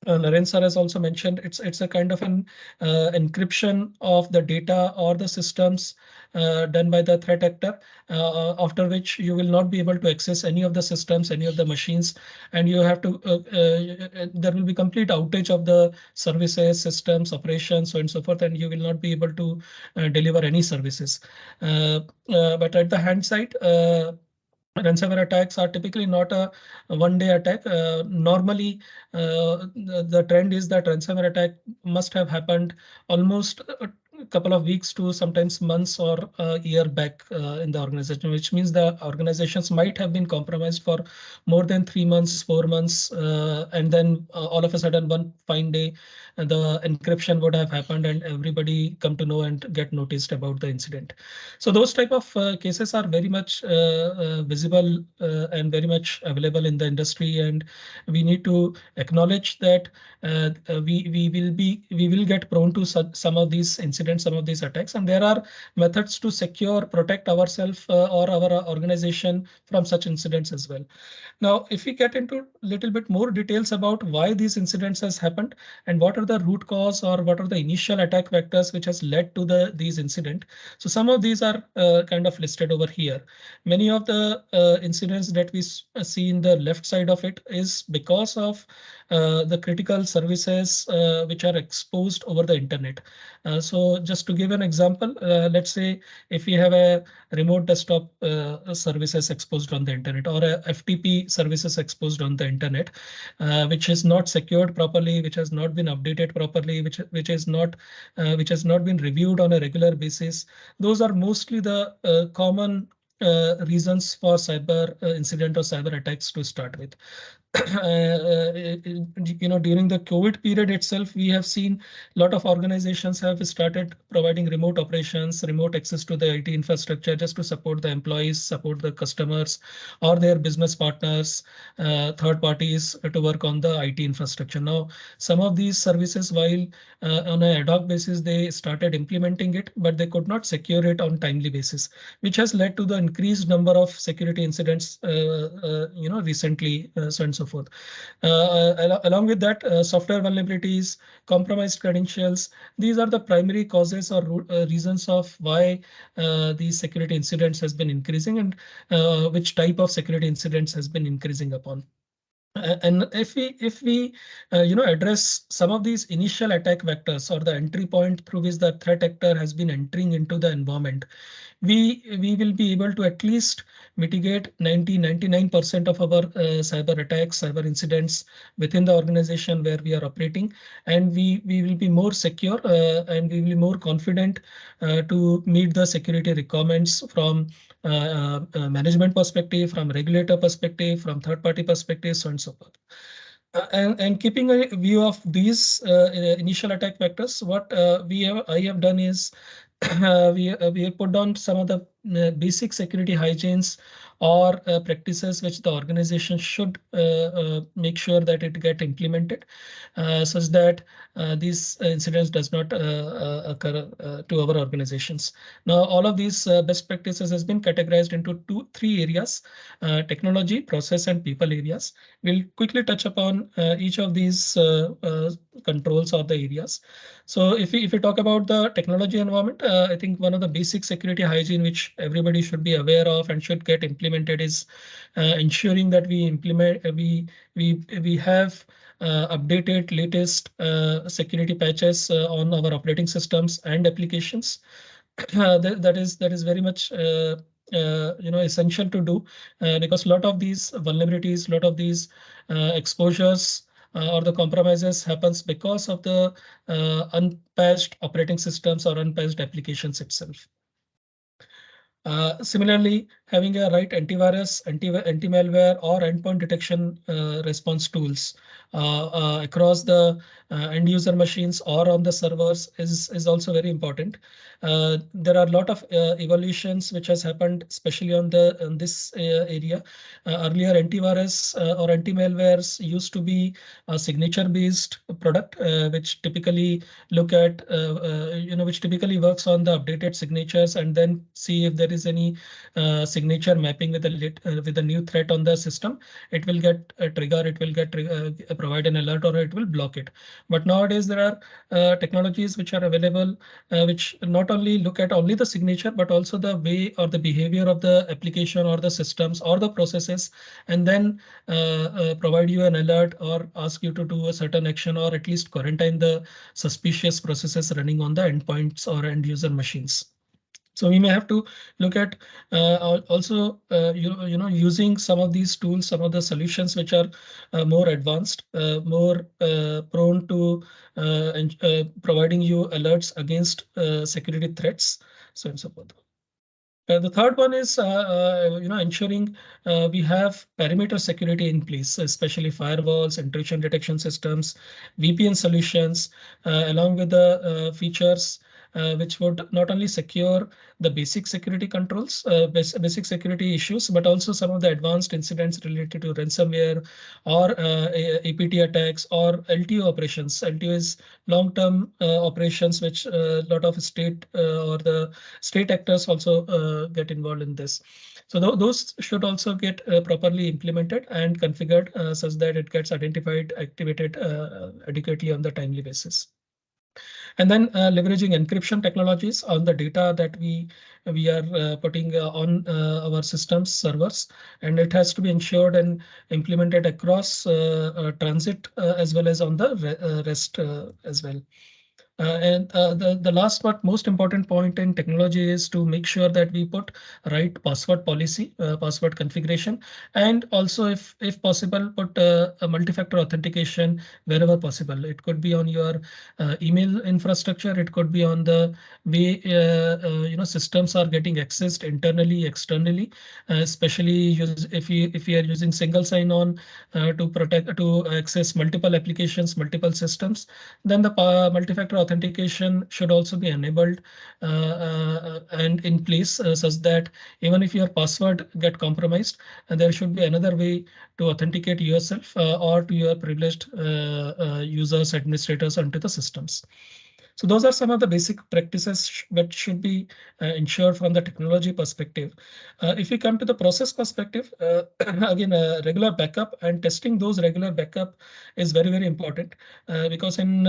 Naren sir has also mentioned, it's a kind of an encryption of the data or the systems done by the threat actor, after which you will not be able to access any of the systems, any of the machines, and you have to there will be complete outage of the services, systems, operations, so on and so forth, and you will not be able to deliver any services. But at the hand side, ransomware attacks are typically not a one-day attack. Normally, the trend is that ransomware attack must have happened almost a couple of weeks to sometimes months or a year back in the organization, which means the organizations might have been compromised for more than 3 months, 4 months, and then all of a sudden one fine day, the encryption would have happened and everybody come to know and get noticed about the incident. So those type of cases are very much visible and very much available in the industry, and we need to acknowledge that we will get prone to some of these incidents, some of these attacks, and there are methods to secure, protect ourselves or our organization from such incidents as well. Now, if we get into a little bit more details about why these incidents has happened and what are the root cause or what are the initial attack vectors which has led to these incidents. So some of these are kind of listed over here. Many of the incidents that we see in the left side of it is because of the critical services which are exposed over the internet. So just to give an example, let's say if we have a remote desktop services exposed on the internet or a FTP services exposed on the internet, which is not secured properly, which has not been updated properly, which has not been reviewed on a regular basis. Those are mostly the common reasons for cyber incident or cyber attacks to start with. During the COVID period itself, we have seen a lot of organizations have started providing remote operations, remote access to the IT infrastructure just to support the employees, support the customers or their business partners, third parties to work on the IT infrastructure. Now, some of these services, while on an ad hoc basis, they started implementing it, but they could not secure it on timely basis, which has led to the increased number of security incidents, recently, so and so forth. Along with that, software vulnerabilities, compromised credentials, these are the primary causes or reasons of why these security incidents has been increasing and which type of security incidents has been increasing upon. And if we address some of these initial attack vectors or the entry point through which the threat actor has been entering into the environment, we will be able to at least mitigate 99% of our cyber attacks, cyber incidents within the organization where we are operating, and we will be more secure and we will be more confident to meet the security requirements from management perspective, from regulator perspective, from third-party perspective, so on and so forth. And keeping a view of these initial attack vectors, what I have done is we have put down some of the basic security hygienes or practices which the organization should make sure that it get implemented such that these incidents does not occur to our organizations. Now, all of these best practices has been categorized into three areas: technology, process, and people areas. We'll quickly touch upon each of these controls or the areas. So if we talk about the technology environment, I think one of the basic security hygiene which everybody should be aware of and should get implemented is ensuring that we have updated latest security patches on our operating systems and applications. That is very much essential to do because a lot of these vulnerabilities, a lot of these exposures or the compromises happens because of the unpatched operating systems or unpatched applications itself. Similarly, having a right antivirus, anti-malware or endpoint detection response tools across the end user machines or on the servers is also very important. There are a lot of evolutions which has happened, especially on this area. Earlier, antivirus or anti-malwares used to be a signature-based product, which typically which typically works on the updated signatures and then see if there is any signature mapping with a new threat on the system. It will get a trigger, it will get provide an alert, or it will block it. But nowadays there are technologies which are available which not only look at only the signature but also the way or the behavior of the application or the systems or the processes, and then provide you an alert or ask you to do a certain action or at least quarantine the suspicious processes running on the endpoints or end user machines. So we may have to look at also using some of these tools, some of the solutions which are more advanced, more prone to providing you alerts against security threats, so and so forth. The third one is ensuring we have perimeter security in place, especially firewalls, intrusion detection systems, VPN solutions, along with the features which would not only secure the basic security controls, basic security issues, but also some of the advanced incidents related to ransomware or APT attacks or LTO operations. LTO is long-term operations, which a lot of state or the state actors also get involved in this. So those should also get properly implemented and configured such that it gets identified, activated adequately on the timely basis. And then leveraging encryption technologies on the data that we are putting on our systems servers, and it has to be ensured and implemented across transit as well as on the rest as well. And the last but most important point in technology is to make sure that we put right password policy, password configuration, and also if possible, put a multi-factor authentication wherever possible. It could be on your email infrastructure. It could be on the way systems are getting accessed internally, externally, especially if you are using single sign-on to access multiple applications, multiple systems, then the multi-factor authentication should also be enabled and in place such that even if your password get compromised, there should be another way to authenticate yourself or to your privileged users, administrators onto the systems. So those are some of the basic practices that should be ensured from the technology perspective. If we come to the process perspective, again, regular backup and testing those regular backup is very, very important because in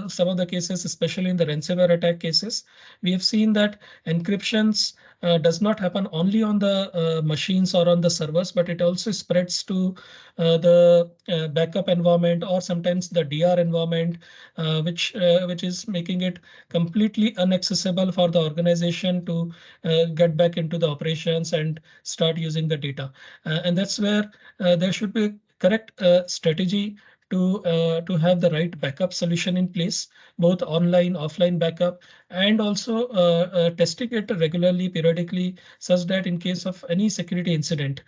some of the cases, especially in the ransomware attack cases, we have seen that encryptions does not happen only on the machines or on the servers, but it also spreads to the backup environment or sometimes the DR environment, which is making it completely inaccessible for the organization to get back into the operations and start using the data. And that's where there should be correct strategy to have the right backup solution in place, both online, offline backup, and also testing it regularly, periodically, such that in case of any security incident,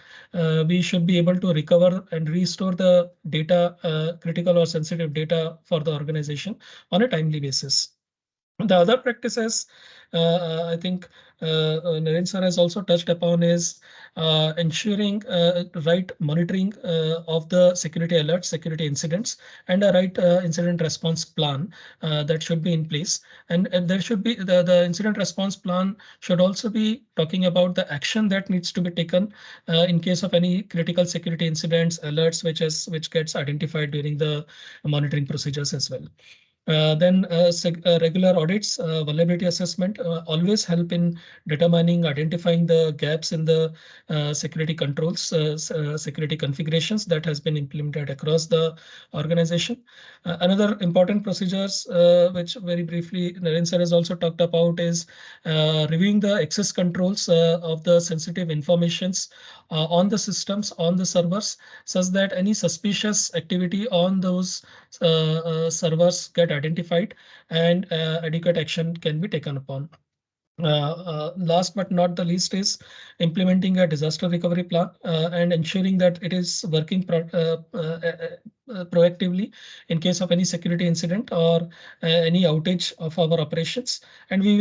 we should be able to recover and restore the data, critical or sensitive data for the organization on a timely basis. The other practices, I think Naren sir has also touched upon, is ensuring right monitoring of the security alerts, security incidents, and a right incident response plan that should be in place. And there should be the incident response plan should also be talking about the action that needs to be taken in case of any critical security incidents, alerts, which gets identified during the monitoring procedures as well. Then regular audits, vulnerability assessment always help in determining, identifying the gaps in the security controls, security configurations that has been implemented across the organization. Another important procedures, which very briefly Naren sir has also talked about, is reviewing the access controls of the sensitive informations on the systems, on the servers, such that any suspicious activity on those servers get identified and adequate action can be taken upon. Last but not the least is implementing a disaster recovery plan and ensuring that it is working proactively in case of any security incident or any outage of our operations, and we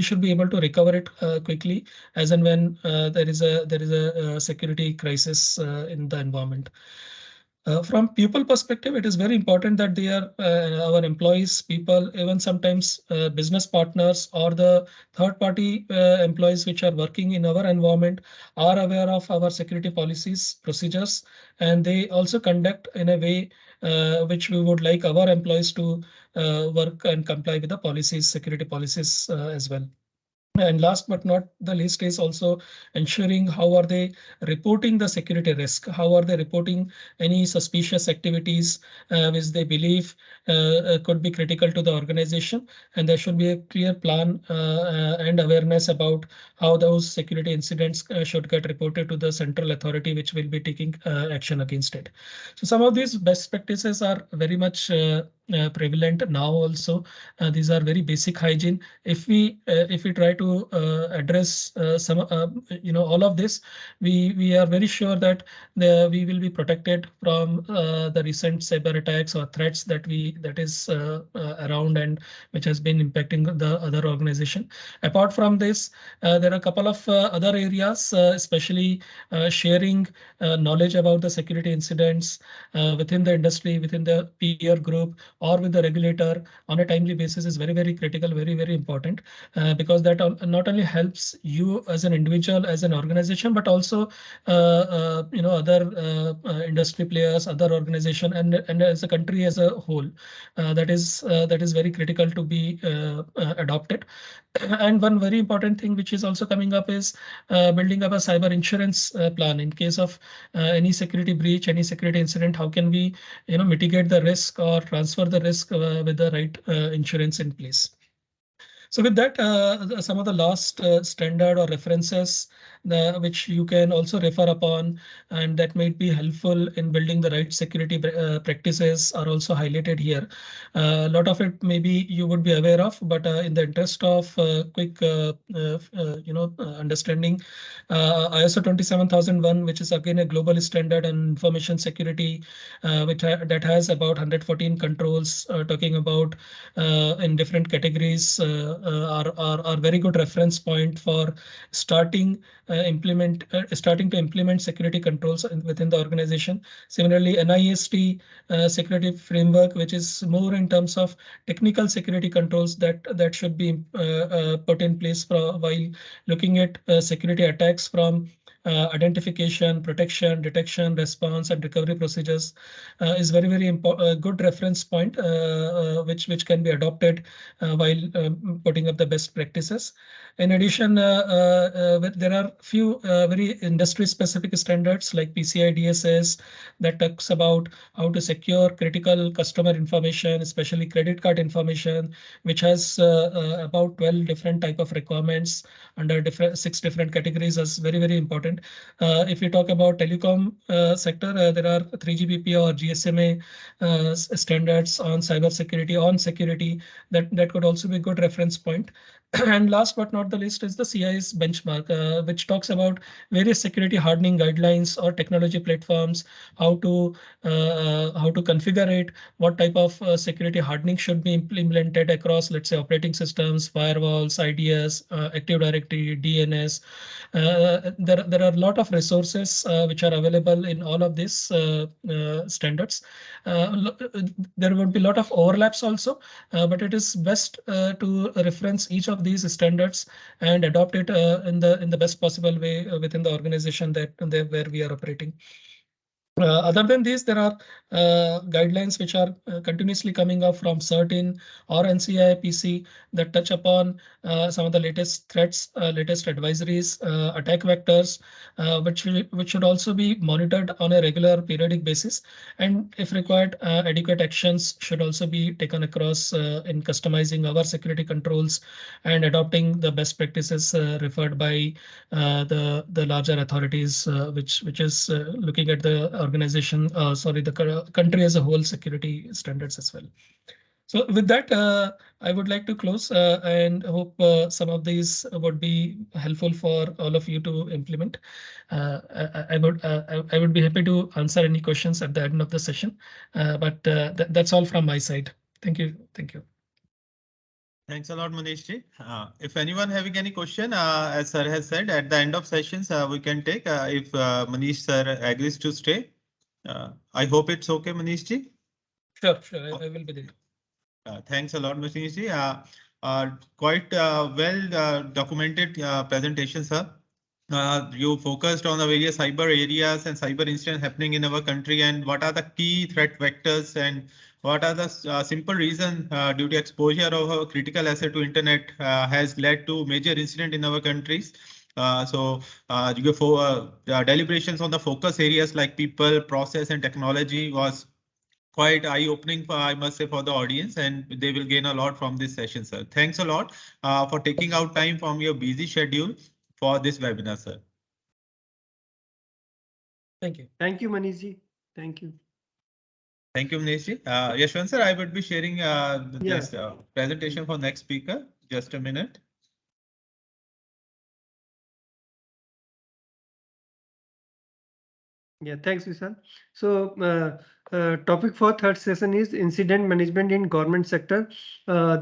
should be able to recover it quickly as and when there is a security crisis in the environment. From people perspective, it is very important that they are our employees, people, even sometimes business partners or the third-party employees which are working in our environment are aware of our security policies, procedures, and they also conduct in a way which we would like our employees to work and comply with the policies, security policies as well. And last but not the least is also ensuring how are they reporting the security risk? How are they reporting any suspicious activities which they believe could be critical to the organization? And there should be a clear plan and awareness about how those security incidents should get reported to the central authority, which will be taking action against it. So some of these best practices are very much prevalent now also. These are very basic hygiene. If we try to address some all of this, we are very sure that we will be protected from the recent cyber attacks or threats that is around and which has been impacting the other organization. Apart from this, there are a couple of other areas, especially sharing knowledge about the security incidents within the industry, within the peer group, or with the regulator on a timely basis is very, very critical, very, very important, because that not only helps you as an individual, as an organization, but also other industry players, other organization, and as a country as a whole. That is very critical to be adopted. And one very important thing which is also coming up is building up a cyber insurance plan in case of any security breach, any security incident. How can we mitigate the risk or transfer the risk with the right insurance in place? So with that, some of the last standard or references which you can also refer upon and that might be helpful in building the right security practices are also highlighted here. A lot of it maybe you would be aware of, but in the interest of quick understanding, ISO 27001, which is again a global standard on information security, that has about 114 controls talking about in different categories, are very good reference point for starting to implement security controls within the organization. Similarly, NIST security framework, which is more in terms of technical security controls that should be put in place while looking at security attacks from identification, protection, detection, response, and recovery procedures, is very, very good reference point which can be adopted while putting up the best practices. In addition, there are few very industry-specific standards like PCI DSS that talks about how to secure critical customer information, especially credit card information, which has about 12 different type of requirements under 6 different categories, is very, very important. If we talk about telecom sector, there are 3GPP or GSMA standards on cyber security, on security, that could also be a good reference point. And last but not the least is the CIS benchmark, which talks about various security hardening guidelines or technology platforms, how to configure it, what type of security hardening should be implemented across, let's say, operating systems, firewalls, IDS, Active Directory, DNS. There are a lot of resources which are available in all of these standards. There would be a lot of overlaps also, but it is best to reference each of these standards and adopt it in the best possible way within the organization where we are operating. Other than this, there are guidelines which are continuously coming up from CERT or NCI-PC that touch upon some of the latest threats, latest advisories, attack vectors, which should also be monitored on a regular periodic basis. And if required, adequate actions should also be taken across in customizing our security controls and adopting the best practices referred by the larger authorities, which is looking at the organization, the country as a whole security standards as well. So with that, I would like to close and hope some of these would be helpful for all of you to implement. I would be happy to answer any questions at the end of the session, but that's all from my side. Thank you. Thank you. Thanks a lot, Manish ji. If anyone having any question, as sir has said, at the end of sessions, we can take if Manish sir agrees to stay. I hope it's okay, Manish ji. Sure, I will be there. Thanks a lot, Manish ji. Quite well documented presentation, sir. you focused on the various cyber areas and cyber incidents happening in our country, and what are the key threat vectors, and what are the simple reasons due to exposure of a critical asset to internet has led to major incident in our countries. Deliberations on the focus areas like people, process, and technology was quite eye-opening, I must say, for the audience, and they will gain a lot from this session, sir. Thanks a lot for taking out time from your busy schedule for this webinar, sir. Thank you. Thank you, Manishji. Thank you. Thank you, Manishji. Yashwant sir, I would be sharing this presentation for next speaker. Just a minute. Yeah, thanks, Vishal. So topic for third session is incident management in government sector.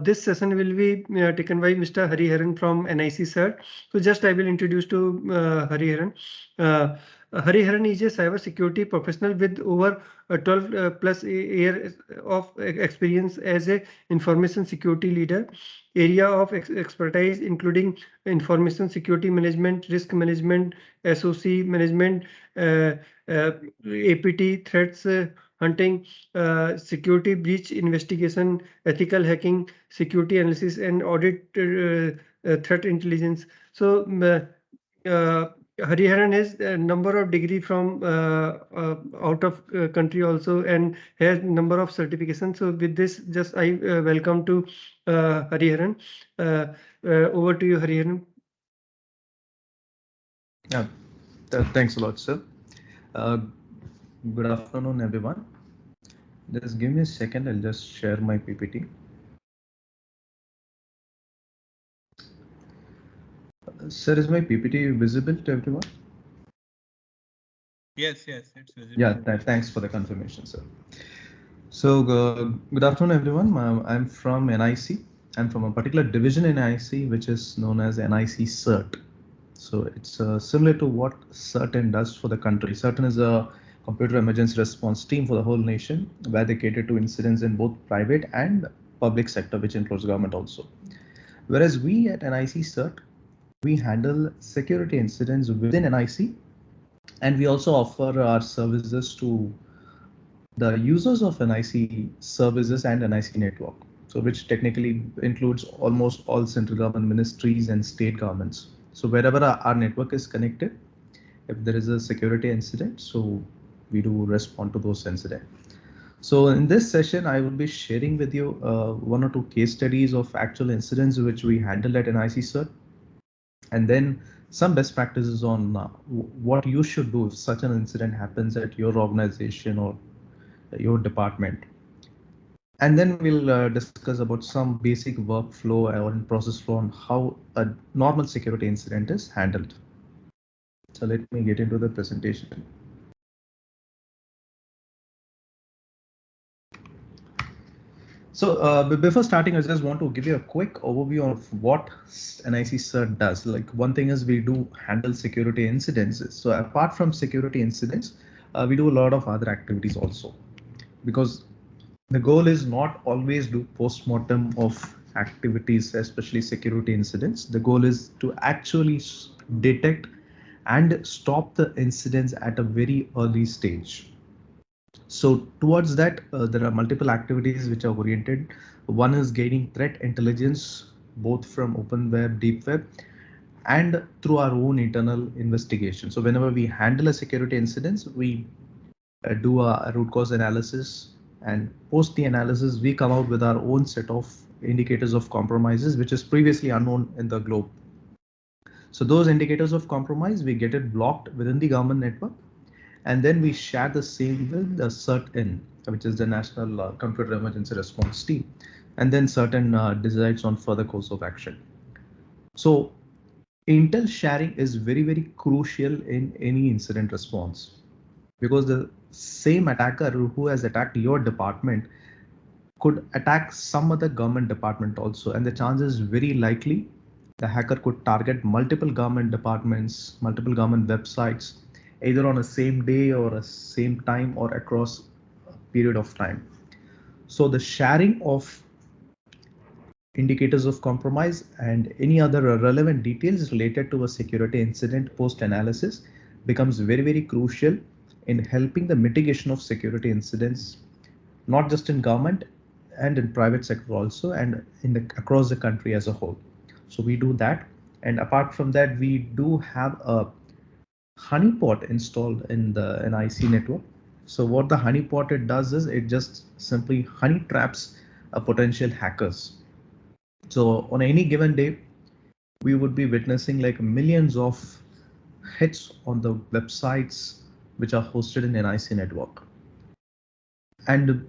This session will be taken by Mr. Hariharan from NIC-CERT. So just I will introduce to Hariharan. Hariharan is a cyber security professional with over 12 plus years of experience as a information security leader. Area of expertise including information security management, risk management, SOC management, APT, threats hunting, security breach investigation, ethical hacking, security analysis, and audit threat intelligence. So Hariharan has a number of degree from out of country also, and has number of certifications. So with this, just I welcome to Hariharan. Over to you, Hariharan. Yeah, thanks a lot, sir. Good afternoon, everyone. Just give me a second. I'll just share my PPT. Sir, is my PPT visible to everyone? Yes, it's visible. Yeah, thanks for the confirmation, sir. So good afternoon, everyone. I'm from NIC. I'm from a particular division in NIC, which is known as NIC-CERT. So it's similar to what CERT does for the country. CERT is a computer emergency response team for the whole nation, where they cater to incidents in both private and public sector, which includes government also. Whereas we at NIC-CERT, we handle security incidents within NIC, and we also offer our services to the users of NIC services and NIC network. So which technically includes almost all central government ministries and state governments. So wherever our network is connected, if there is a security incident, so we do respond to those incidents. So in this session, I will be sharing with you one or two case studies of actual incidents which we handle at NIC-CERT, and then some best practices on what you should do if such an incident happens at your organization or your department. And then we'll discuss about some basic workflow or process flow on how a normal security incident is handled. So let me get into the presentation. So before starting, I just want to give you a quick overview of what NIC-CERT does. Like one thing is we do handle security incidents. So apart from security incidents, we do a lot of other activities also, because the goal is not always do post-mortem of activities, especially security incidents. The goal is to actually detect and stop the incidents at a very early stage. So towards that, there are multiple activities which are oriented. One is gaining threat intelligence, both from open web, deep web, and through our own internal investigation. So whenever we handle a security incidents, we do a root cause analysis, and post the analysis, we come out with our own set of indicators of compromises, which is previously unknown in the globe. So those indicators of compromise, we get it blocked within the government network, and then we share the same with the CERT-IN, which is the National Computer Emergency Response Team, and then CERT-IN decides on further course of action. So intel sharing is very, very crucial in any incident response, because the same attacker who has attacked your department could attack some other government department also, and the chances very likely the hacker could target multiple government departments, multiple government websites, either on a same day or a same time or across a period of time. So the sharing of indicators of compromise, and any other relevant details related to a security incident post-analysis becomes very, very crucial in helping the mitigation of security incidents, not just in government and in private sector also, and across the country as a whole. So we do that. And apart from that, we do have a honeypot installed in the NIC network. So what the honeypot it does is it just simply honey traps potential hackers. So on any given day, we would be witnessing like millions of hits on the websites which are hosted in NIC network. And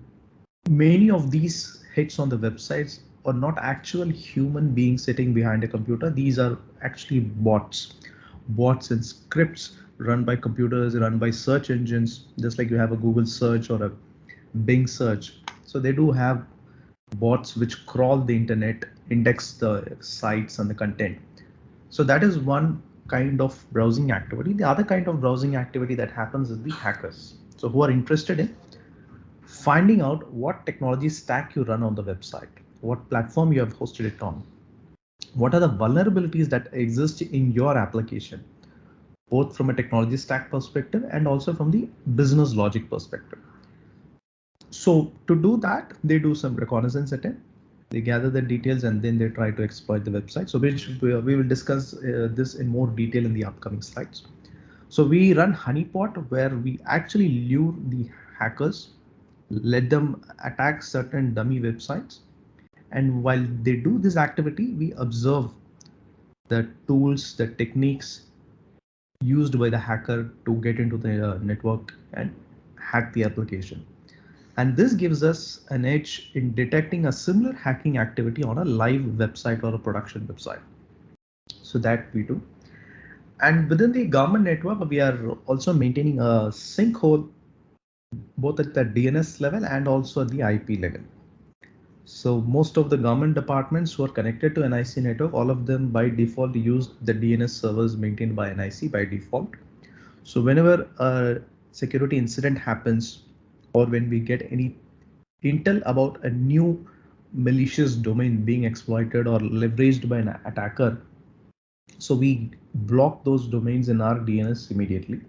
many of these hits on the websites are not actual human beings sitting behind a computer. These are actually bots and scripts run by computers, run by search engines, just like you have a Google search or a Bing search. So they do have bots which crawl the internet, index the sites and the content. So that is one kind of browsing activity. The other kind of browsing activity that happens is the hackers. So who are interested in finding out what technology stack you run on the website, what platform you have hosted it on, what are the vulnerabilities that exist in your application, both from a technology stack perspective and also from the business logic perspective. So to do that, they do some reconnaissance attempt. They gather the details and then they try to exploit the website. So we will discuss this in more detail in the upcoming slides. So we run honeypot where we actually lure the hackers, let them attack certain dummy websites. And while they do this activity, we observe the tools, the techniques used by the hacker to get into the network and hack the application. And this gives us an edge in detecting a similar hacking activity on a live website or a production website. So that we do. And within the government network, we are also maintaining a sinkhole both at the DNS level and also at the IP level. So most of the government departments who are connected to NIC network, all of them by default use the DNS servers maintained by NIC by default. So whenever a security incident happens, or when we get any intel about a new malicious domain being exploited or leveraged by an attacker, so we block those domains in our DNS immediately.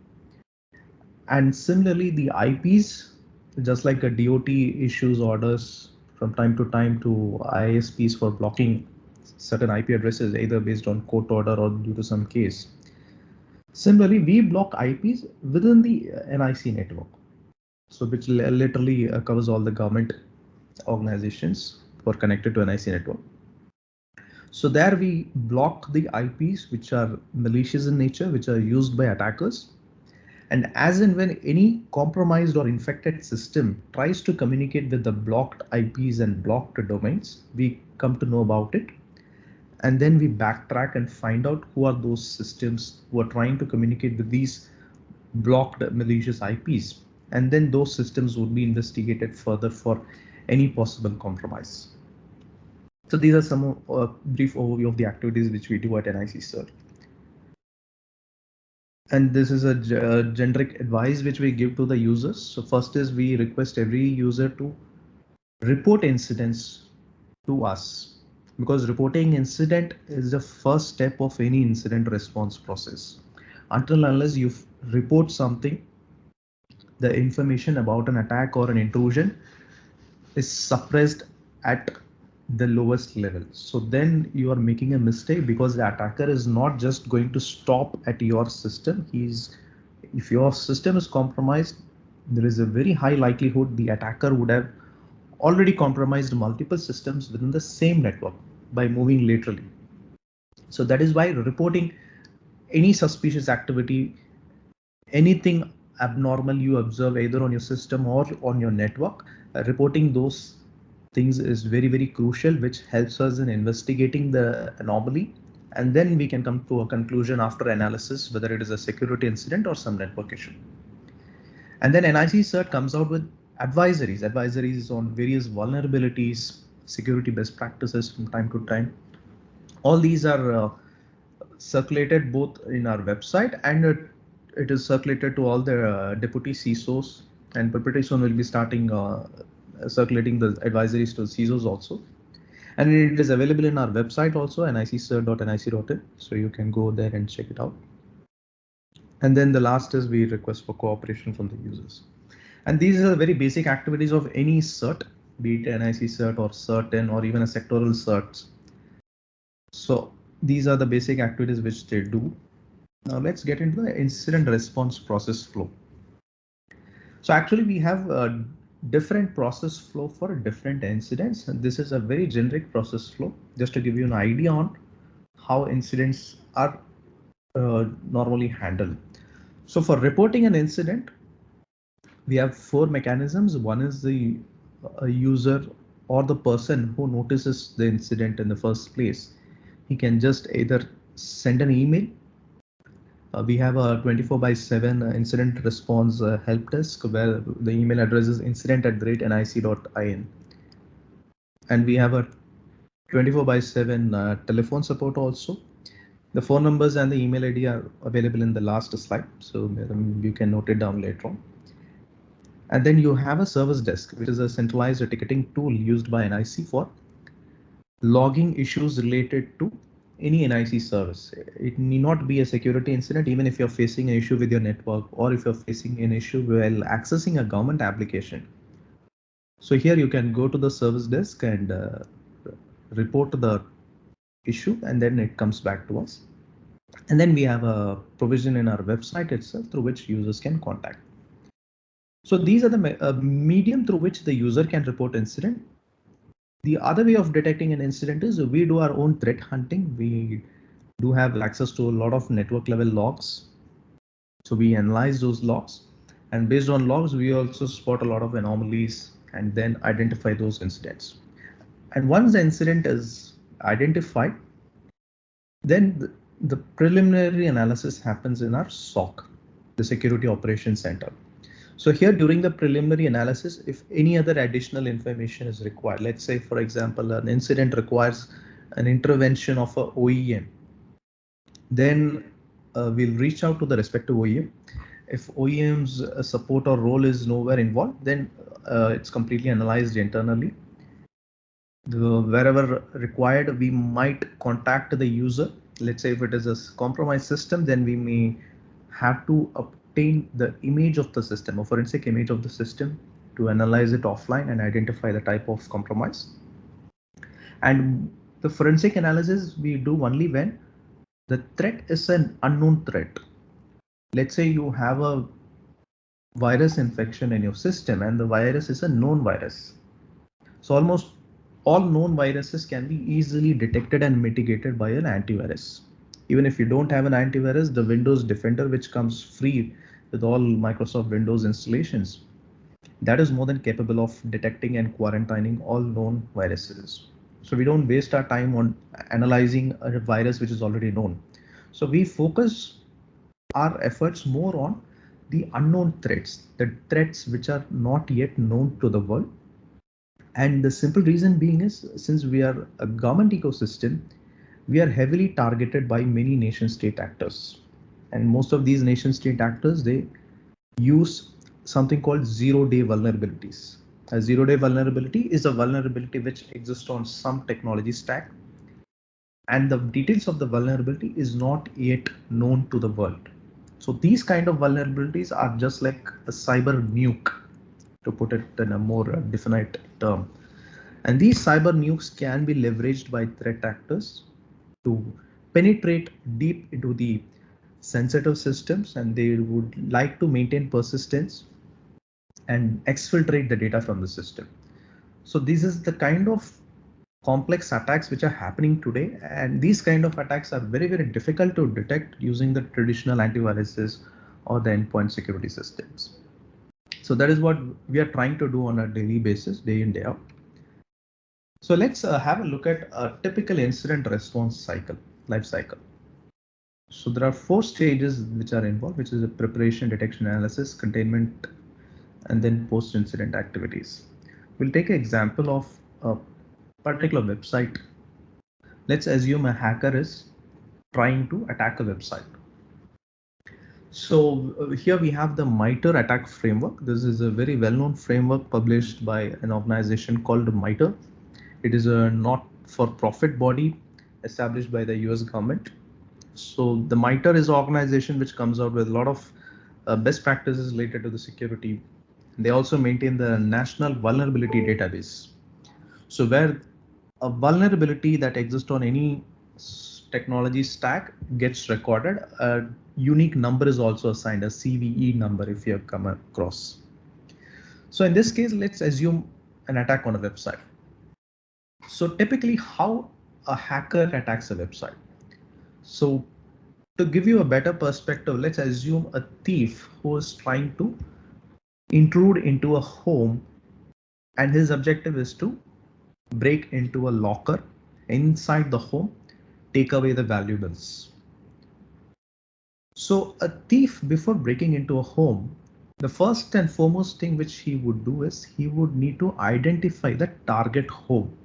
And similarly, the IPs, just like a DOT issues orders from time to time to ISPs for blocking certain IP addresses, either based on court order or due to some case. Similarly, we block IPs within the NIC network. So which literally covers all the government organizations who are connected to NIC network. So there we block the IPs which are malicious in nature, which are used by attackers. And as and when any compromised or infected system tries to communicate with the blocked IPs and blocked domains, we come to know about it. And then we backtrack and find out who are those systems who are trying to communicate with these blocked malicious IPs. And then those systems would be investigated further for any possible compromise. So these are some brief overview of the activities which we do at NIC-CERT. And this is a generic advice which we give to the users. So first is we request every user to report incidents to us, because reporting incident is the first step of any incident response process. Until unless you report something, the information about an attack or an intrusion is suppressed at the lowest level. So then you are making a mistake, because the attacker is not just going to stop at your system. If your system is compromised, there is a very high likelihood the attacker would have already compromised multiple systems within the same network by moving laterally. So that is why reporting any suspicious activity, anything abnormal you observe either on your system or on your network, reporting those things is very, very crucial, which helps us in investigating the anomaly. And then we can come to a conclusion after analysis, whether it is a security incident or some network issue. And then NIC-CERT comes out with advisories on various vulnerabilities, security best practices from time to time. All these are circulated both in our website, and it is circulated to all the deputy CISOs, and pretty soon we'll be starting circulating the advisories to CISOs also. And it is available in our website also, NIC-CERT.nic.in. So you can go there and check it out. And then the last is we request for cooperation from the users. And these are the very basic activities of any CERT, be it NIC-CERT or CERT-N or even a sectoral CERTs. So these are the basic activities which they do. Now let's get into the incident response process flow. So actually we have a different process flow for different incidents. And this is a very generic process flow, just to give you an idea on how incidents are normally handled. So for reporting an incident, we have 4 mechanisms. One is the user or the person who notices the incident in the first place. He can just either send an email. We have a 24/7 incident response help desk where the email address is incident@nic.in. And we have a 24/7 telephone support also. The phone numbers and the email ID are available in the last slide, so you can note it down later on. And then you have a service desk, which is a centralized ticketing tool used by NIC for logging issues related to any NIC service. It need not be a security incident, even if you're facing an issue with your network or if you're facing an issue while accessing a government application. So here you can go to the service desk and report the issue, and then it comes back to us. And then we have a provision in our website itself through which users can contact. So these are the medium through which the user can report incident. The other way of detecting an incident is we do our own threat hunting. We do have access to a lot of network level logs. So we analyze those logs, and based on logs, we also spot a lot of anomalies and then identify those incidents. And once the incident is identified, then the preliminary analysis happens in our SOC, the Security Operations Center. So here during the preliminary analysis, if any other additional information is required, let's say, for example, an incident requires an intervention of a OEM, then we'll reach out to the respective OEM. If OEM's support or role is nowhere involved, then it's completely analyzed internally. Wherever required, we might contact the user. Let's say if it is a compromised system, then we may have to obtain the image of the system, or forensic image of the system, to analyze it offline and identify the type of compromise. And the forensic analysis we do only when the threat is an unknown threat. Let's say you have a virus infection in your system and the virus is a known virus. So almost all known viruses can be easily detected and mitigated by an antivirus. Even if you don't have an antivirus, the Windows Defender, which comes free with all Microsoft Windows installations, that is more than capable of detecting and quarantining all known viruses. So we don't waste our time on analyzing a virus which is already known. So we focus our efforts more on the unknown threats, the threats which are not yet known to the world. And the simple reason being is, since we are a government ecosystem, we are heavily targeted by many nation state actors. And most of these nation state actors, they use something called zero-day vulnerabilities. A zero-day vulnerability is a vulnerability which exists on some technology stack, and the details of the vulnerability is not yet known to the world. So these kind of vulnerabilities are just like a cyber nuke, to put it in a more definite term. And these cyber nukes can be leveraged by threat actors to penetrate deep into the sensitive systems, and they would like to maintain persistence and exfiltrate the data from the system. So this is the kind of complex attacks which are happening today, and these kind of attacks are very, very difficult to detect using the traditional antiviruses or the endpoint security systems. So that is what we are trying to do on a daily basis, day in, day out. So let's have a look at a typical incident response cycle, life cycle. So there are 4 stages which are involved, which is a preparation, detection, analysis, containment, and then post-incident activities. We'll take an example of a particular website. Let's assume a hacker is trying to attack a website. So here we have the MITRE attack framework. This is a very well-known framework published by an organization called MITRE. It is a not for-profit body established by the US government. So the MITRE is an organization which comes out with a lot of best practices related to the security. They also maintain the National Vulnerability Database. So where a vulnerability that exists on any technology stack gets recorded, a unique number is also assigned, a CVE number, if you have come across. So in this case, let's assume an attack on a website. So typically how a hacker attacks a website. So to give you a better perspective, let's assume a thief who is trying to intrude into a home, and his objective is to break into a locker inside the home, take away the valuables. So a thief, before breaking into a home, the first and foremost thing which he would do is he would need to identify the target home.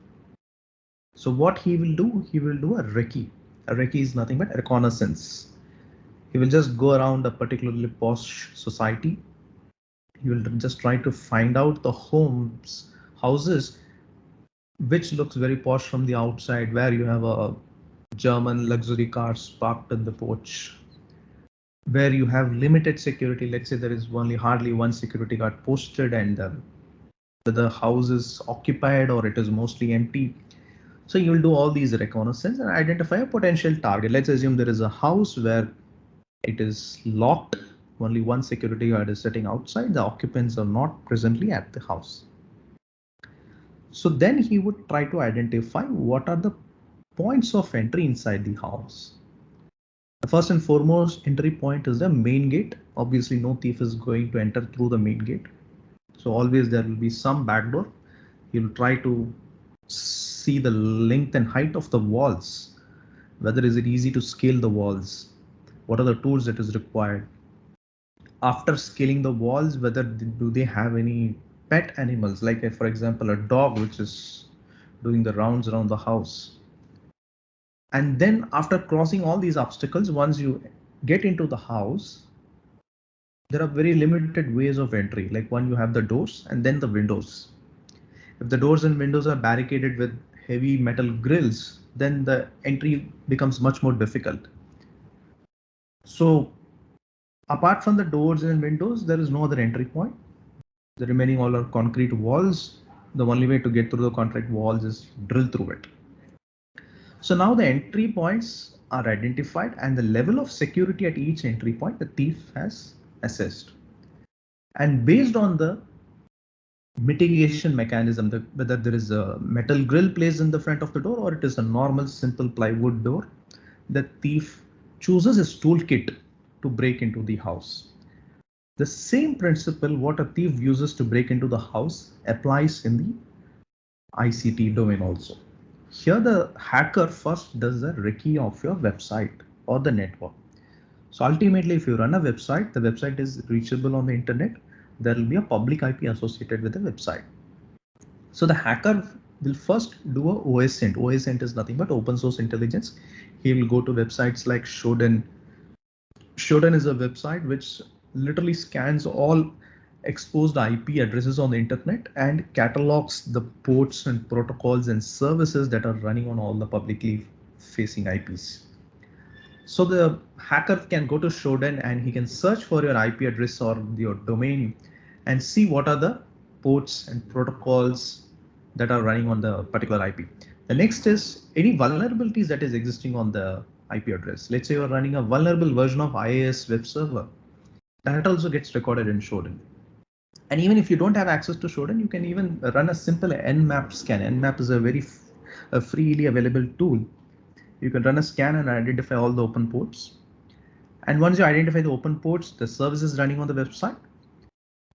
So what he will do a recce. A recce is nothing but reconnaissance. He will just go around a particularly posh society. He will just try to find out the houses which looks very posh from the outside, where you have a German luxury cars parked in the porch, where you have limited security. Let's say there is only hardly one security guard posted, and the house is occupied or it is mostly empty. So you will do all these reconnaissance and identify a potential target. Let's assume there is a house where it is locked. Only one security guard is sitting outside. The occupants are not presently at the house. So then he would try to identify what are the points of entry inside the house. The first and foremost entry point is the main gate. Obviously, no thief is going to enter through the main gate. So always there will be some back door. He'll try to see the length and height of the walls. Whether is it easy to scale the walls? What are the tools that is required? After scaling the walls, whether do they have any pet animals, like for example, a dog which is doing the rounds around the house. And then after crossing all these obstacles, once you get into the house, there are very limited ways of entry. Like one, you have the doors and then the windows. If the doors and windows are barricaded with heavy metal grills, then the entry becomes much more difficult. So apart from the doors and windows, there is no other entry point. The remaining all are concrete walls. The only way to get through the concrete walls is drill through it. So now the entry points are identified and the level of security at each entry point the thief has assessed. And based on the mitigation mechanism, whether there is a metal grill placed in the front of the door or it is a normal simple plywood door, the thief chooses his toolkit to break into the house. The same principle what a thief uses to break into the house applies in the ICT domain also. Here the hacker first does a recce of your website or the network. So ultimately, if you run a website, the website is reachable on the internet. There will be a public IP associated with the website. So the hacker will first do a OSINT. OSINT is nothing but open source intelligence. He will go to websites like Shodan. Shodan is a website which literally scans all exposed IP addresses on the internet and catalogs the ports and protocols and services that are running on all the publicly facing IPs. So the hacker can go to Shodan and he can search for your IP address or your domain and see what are the ports and protocols that are running on the particular IP. The next is any vulnerabilities that is existing on the IP address. Let's say you're running a vulnerable version of IIS web server. That also gets recorded in Shodan. And even if you don't have access to Shodan, you can even run a simple Nmap scan. Nmap is a very freely available tool. You can run a scan and identify all the open ports. And once you identify the open ports, the services running on the website,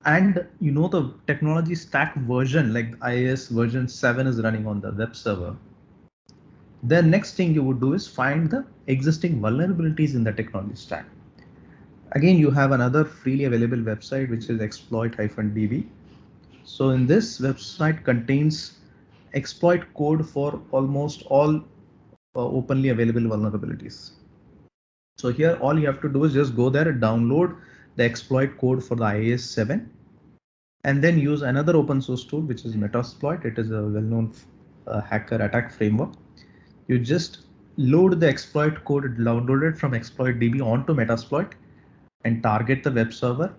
and you know the technology stack version, like IIS version 7 is running on the web server. The next thing you would do is find the existing vulnerabilities in the technology stack. Again, you have another freely available website, which is exploit-db. So in this website contains exploit code for almost all openly available vulnerabilities. So here all you have to do is just go there and download the exploit code for the IIS 7 and then use another open source tool, which is Metasploit. It is a well-known hacker attack framework. You just load the exploit code downloaded from exploit.db onto Metasploit and target the web server.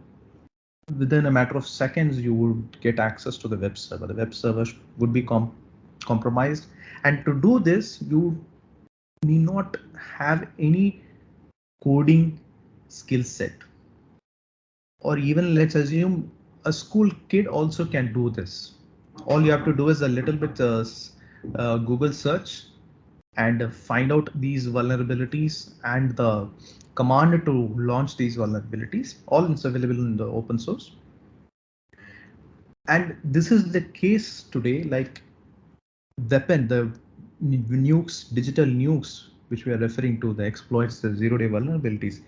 Within a matter of seconds, you would get access to the web server. The web server would be compromised. And to do this, you need not have any coding skill set. Or even let's assume a school kid also can do this. All you have to do is a little bit Google search and find out these vulnerabilities and the command to launch these vulnerabilities. All is available in the open source. And this is the case today, like weapon, the nukes, digital nukes, which we are referring to, the exploits, the zero-day vulnerabilities.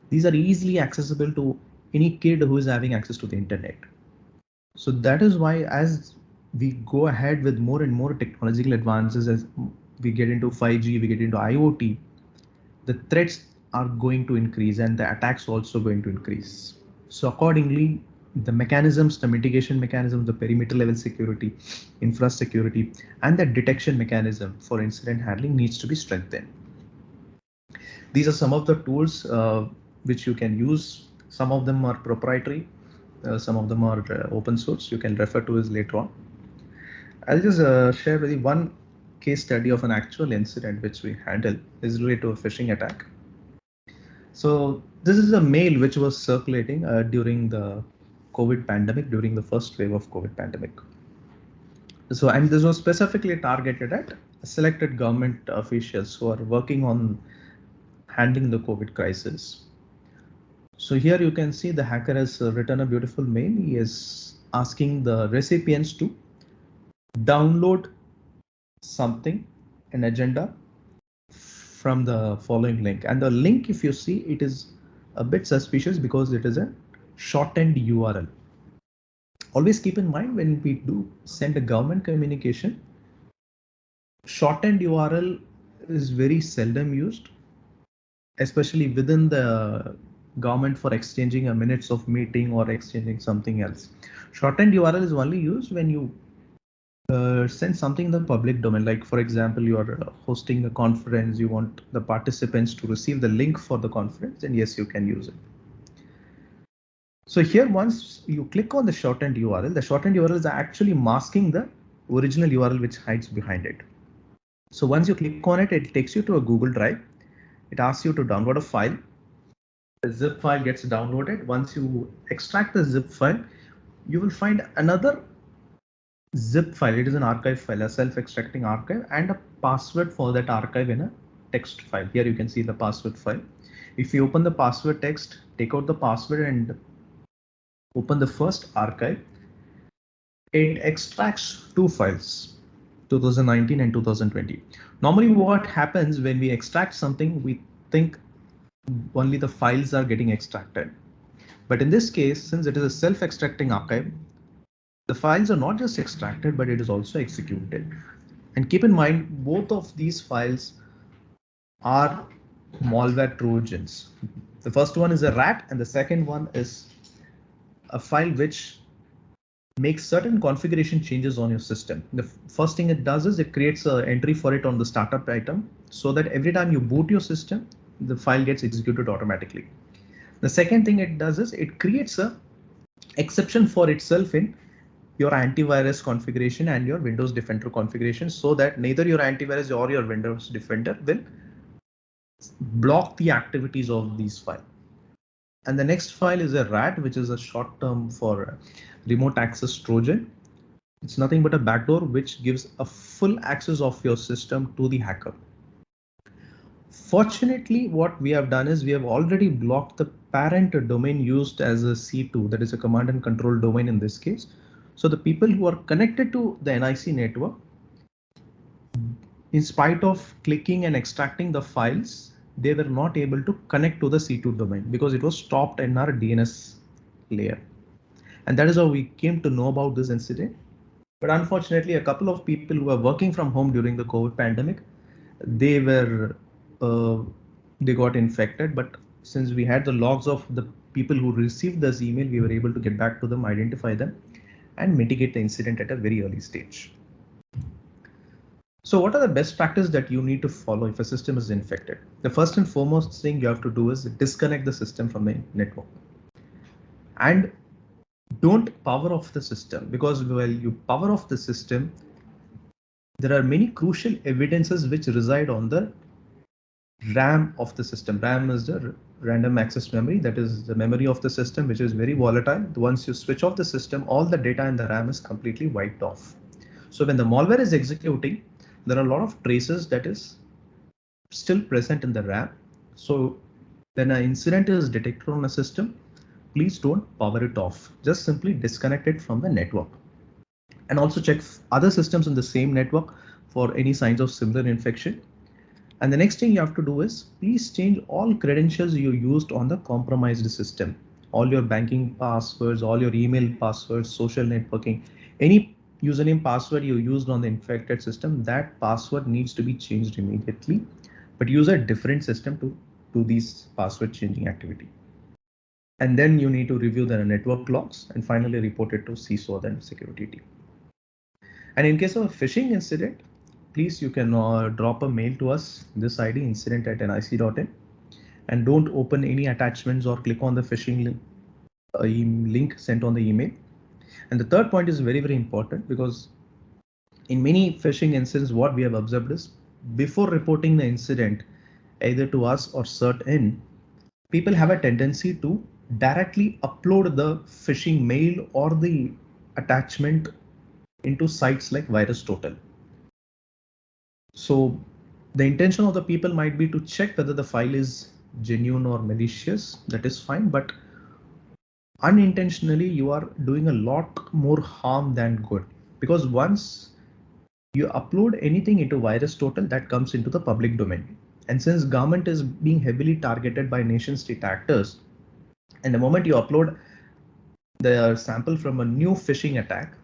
These are easily accessible to any kid who is having access to the internet. So that is why as we go ahead with more and more technological advances, as we get into 5G, we get into IoT, the threats are going to increase and the attacks also going to increase. So accordingly, the mechanisms, the mitigation mechanisms, the perimeter level security, infra security, and the detection mechanism for incident handling needs to be strengthened. These are some of the tools which you can use. Some of them are proprietary, some of them are open source. You can refer to this later on. I'll just share with you one case study of an actual incident which we handled is related to a phishing attack. So this is a mail which was circulating during the COVID pandemic, during the first wave of COVID pandemic. So, and this was specifically targeted at selected government officials who are working on handling the COVID crisis. So here you can see the hacker has written a beautiful mail. He is asking the recipients to download something, an agenda from the following link. And the link, if you see, it is a bit suspicious because it is a shortened URL. Always keep in mind when we do send a government communication, shortened URL is very seldom used, especially within the government for exchanging a minutes of meeting or exchanging something else. Shortened URL is only used when you send something in the public domain. Like for example, you are hosting a conference, you want the participants to receive the link for the conference, and yes, you can use it. So here, once you click on the shortened URL, the shortened URL is actually masking the original URL which hides behind it. So once you click on it, it takes you to a Google Drive. It asks you to download a file. The zip file gets downloaded. Once you extract the zip file, you will find another zip file. It is an archive file, a self-extracting archive, and a password for that archive in a text file. Here you can see the password file. If you open the password text, take out the password and open the first archive, it extracts two files, 2019 and 2020. Normally what happens when we extract something, we think only the files are getting extracted. But in this case, since it is a self-extracting archive, the files are not just extracted, but it is also executed. And keep in mind, both of these files are malware trojans. The first one is a rat and the second one is a file which makes certain configuration changes on your system. The first thing it does is it creates an entry for it on the startup item so that every time you boot your system, the file gets executed automatically. The second thing it does is it creates a exception for itself in your antivirus configuration and your Windows Defender configuration so that neither your antivirus or your Windows Defender will block the activities of these files. And the next file is a RAT, which is a short term for remote access Trojan. It's nothing but a backdoor which gives a full access of your system to the hacker. Fortunately, what we have done is we have already blocked the parent domain used as a C2, that is a command and control domain in this case. So the people who are connected to the NIC network, in spite of clicking and extracting the files, they were not able to connect to the C2 domain because it was stopped in our DNS layer. And that is how we came to know about this incident. But unfortunately, a couple of people who were working from home during the COVID pandemic, they got infected. But since we had the logs of the people who received this email, we were able to get back to them, identify them, and mitigate the incident at a very early stage. So what are the best practices that you need to follow if a system is infected? The first and foremost thing you have to do is disconnect the system from the network. And don't power off the system, because while you power off the system, there are many crucial evidences which reside on the RAM of the system. RAM is the random access memory, that is the memory of the system, which is very volatile. Once you switch off the system, all the data in the RAM is completely wiped off. So when the malware is executing, there are a lot of traces that is still present in the RAM. So when an incident is detected on a system, please don't power it off. Just simply disconnect it from the network. And also check other systems in the same network for any signs of similar infection. And the next thing you have to do is please change all credentials you used on the compromised system. All your banking passwords, all your email passwords, social networking, any username password you used on the infected system, that password needs to be changed immediately, but use a different system to do these password changing activity. And then you need to review the network logs and finally report it to CISO, then security team. And in case of a phishing incident, please you can drop a mail to us, this ID incident@nic.in, and don't open any attachments or click on the phishing link sent on the email. And the third point is very, very important, because in many phishing incidents, what we have observed is before reporting the incident, either to us or CERT in, people have a tendency to directly upload the phishing mail or the attachment into sites like VirusTotal. So the intention of the people might be to check whether the file is genuine or malicious. That is fine, but unintentionally you are doing a lot more harm than good, because once you upload anything into VirusTotal, that comes into the public domain. And since government is being heavily targeted by nation state actors, and the moment you upload the sample from a new phishing attack,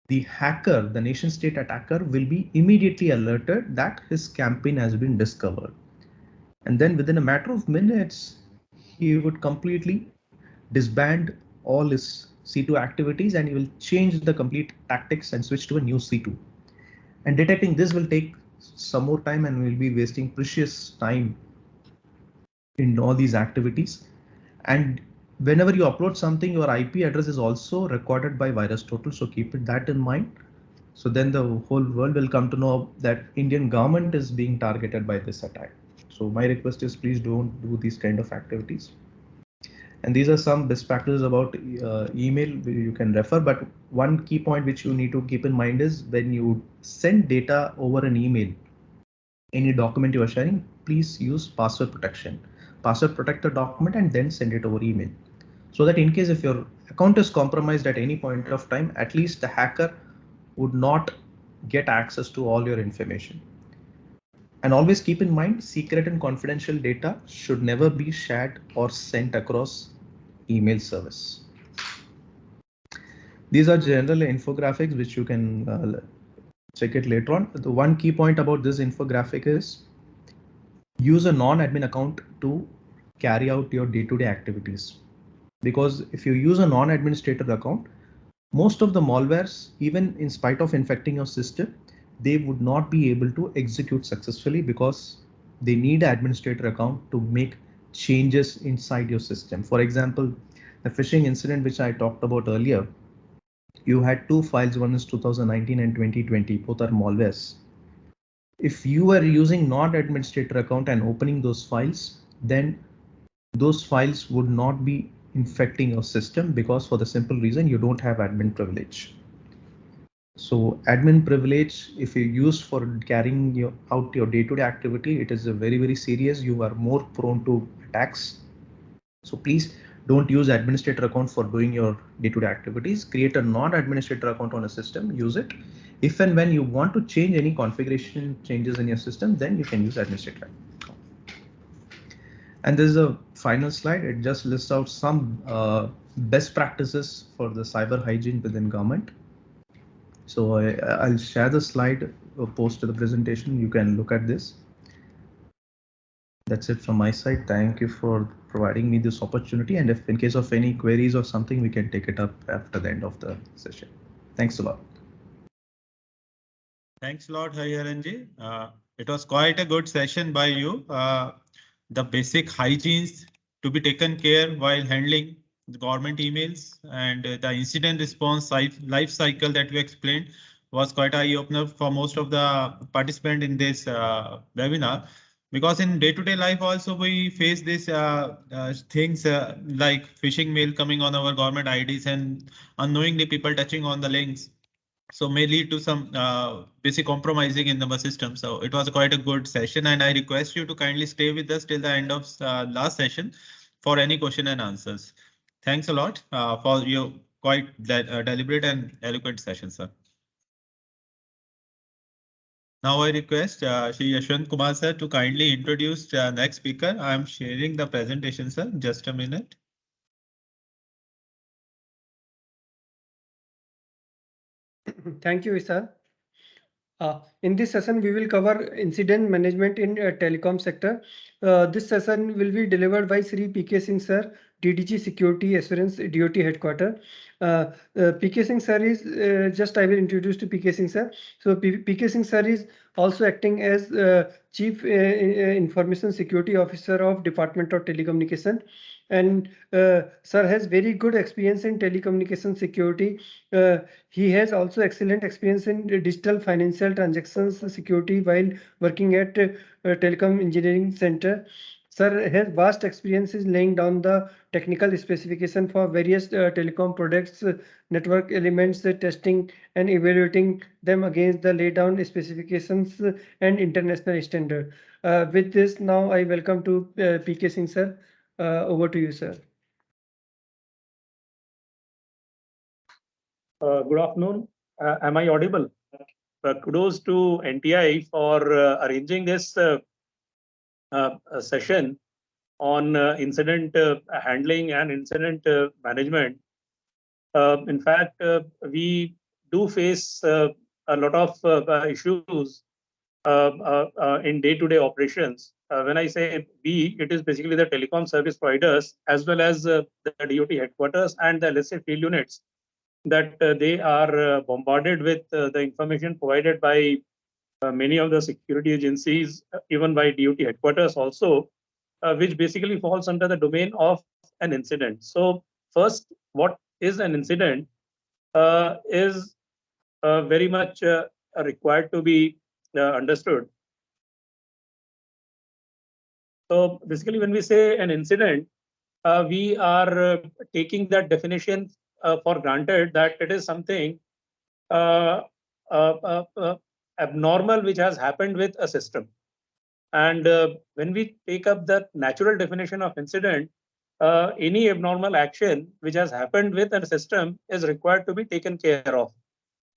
the hacker, the nation state attacker, will be immediately alerted that his campaign has been discovered. And then within a matter of minutes, he would completely disband all his C2 activities and he will change the complete tactics and switch to a new C2. And detecting this will take some more time and we'll be wasting precious time in all these activities. And whenever you upload something, your IP address is also recorded by VirusTotal, so keep that in mind. So then the whole world will come to know that Indian government is being targeted by this attack. So my request is please don't do these kind of activities. And these are some best practices about email you can refer, but one key point which you need to keep in mind is when you send data over an email, any document you are sharing, please use password protection. Password protect the document and then send it over email. So that in case if your account is compromised at any point of time, at least the hacker would not get access to all your information. And always keep in mind, secret and confidential data should never be shared or sent across email service. These are general infographics which you can check it later on. The one key point about this infographic is use a non-admin account to carry out your day-to-day activities. Because if you use a non-administrator account, most of the malwares, even in spite of infecting your system, they would not be able to execute successfully because they need an administrator account to make changes inside your system. For example, the phishing incident which I talked about earlier, you had two files, one is 2019 and 2020, both are malwares. If you are using non-administrator account and opening those files, then those files would not be infecting your system because for the simple reason you don't have admin privilege. So admin privilege, if you use for carrying out your day-to-day activity, it is a very, very serious. You are more prone to attacks. So please don't use administrator account for doing your day-to-day activities. Create a non-administrator account on a system, use it. If and when you want to change any configuration changes in your system, then you can use administrator. And this is a final slide. It just lists out some best practices for the cyber hygiene within government. So I'll share the slide post to the presentation. You can look at this. That's it from my side. Thank you for providing me this opportunity. And if in case of any queries or something, we can take it up after the end of the session. Thanks a lot. Thanks a lot, Hariharanji. It was quite a good session by you. The basic hygienes to be taken care while handling the government emails and the incident response life cycle that we explained was quite eye-opener for most of the participants in this webinar. Because in day-to-day life also we face these things like phishing mail coming on our government IDs and unknowingly people touching on the links. So may lead to some basic compromising in the system. So it was quite a good session and I request you to kindly stay with us till the end of last session for any question and answers. Thanks a lot for your quite deliberate and eloquent session, sir. Now I request Shri Yashwant Kumar sir to kindly introduce the next speaker. I am sharing the presentation, sir. Just a minute. Thank you, Vishal. In this session, we will cover incident management in telecom sector. This session will be delivered by Sri PK Singh sir, DDG Security Assurance DOT Headquarter. PK Singh sir is just I will introduce to PK Singh sir. So PK Singh sir is also acting as Chief Information Security Officer of Department of Telecommunication. And sir has very good experience in telecommunication security. He has also excellent experience in digital financial transactions security while working at Telecom Engineering Center. Sir has vast experience in laying down the technical specification for various telecom products, network elements, testing and evaluating them against the laid down specifications and international standard. With this, now I welcome to PK Singh sir. Over to you, sir. Good afternoon. Am I audible? Kudos to NTI for arranging this session on incident handling and incident management. In fact, we do face a lot of issues in day-to-day operations. When I say we, it is basically the telecom service providers as well as the DOT headquarters and the LSA field units that they are bombarded with the information provided by many of the security agencies, even by DOT headquarters also, which basically falls under the domain of an incident. So first, what is an incident is very much required to be understood. So basically, when we say an incident, we are taking that definition for granted that it is something abnormal which has happened with a system. And when we take up the natural definition of incident, any abnormal action which has happened with a system is required to be taken care of.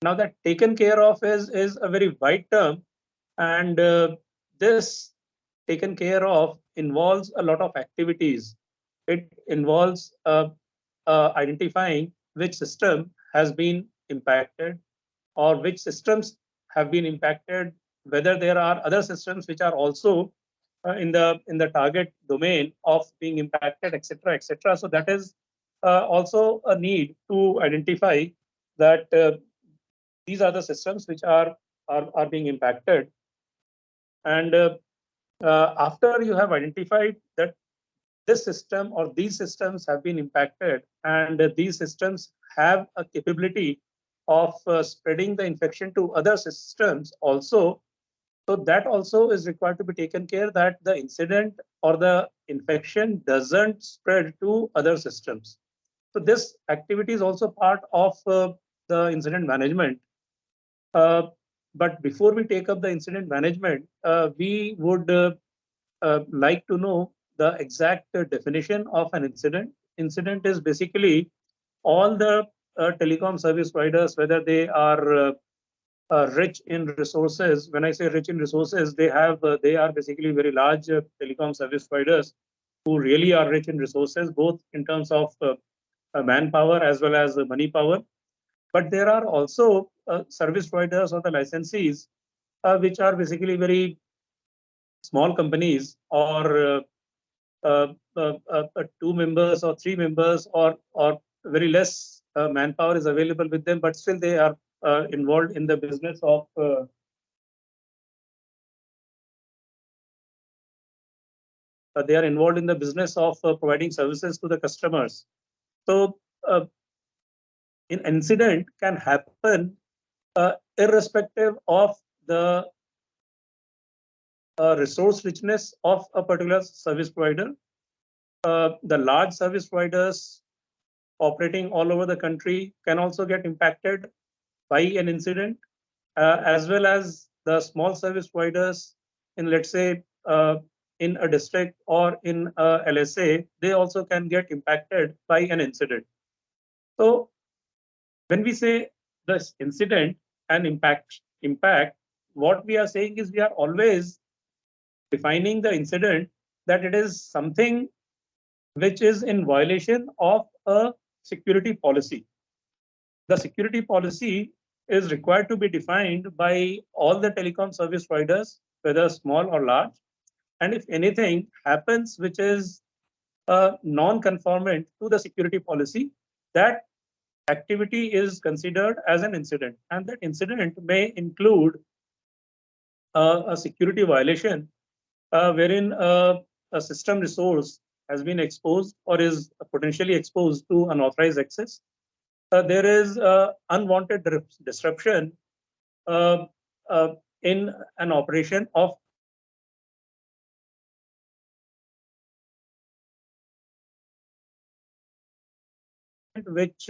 Now that taken care of is a very wide term, and this taken care of involves a lot of activities. It involves identifying which system has been impacted or which systems have been impacted, whether there are other systems which are also in the target domain of being impacted, etc., etc. So that is also a need to identify that these are the systems which are being impacted. And after you have identified that this system or these systems have been impacted and these systems have a capability of spreading the infection to other systems also, so that also is required to be taken care that the incident or the infection doesn't spread to other systems. So this activity is also part of the incident management. But before we take up the incident management, we would like to know the exact definition of an incident. Incident is basically all the telecom service providers, whether they are rich in resources. When I say rich in resources, they are basically very large telecom service providers who really are rich in resources, both in terms of manpower as well as money power. But there are also service providers or the licensees, which are basically very small companies or 2 members or 3 members or very less manpower is available with them, but still they are involved in the business of They are involved in the business of providing services to the customers. So an incident can happen irrespective of the resource richness of a particular service provider. The large service providers operating all over the country can also get impacted by an incident, as well as the small service providers in, let's say, in a district or in a LSA, they also can get impacted by an incident. So when we say this incident and impact, what we are saying is we are always defining the incident that it is something which is in violation of a security policy. The security policy is required to be defined by all the telecom service providers, whether small or large. And if anything happens which is non-conformant to the security policy, that activity is considered as an incident. And that incident may include a security violation wherein a system resource has been exposed or is potentially exposed to unauthorized access. There is unwanted disruption in an operation of which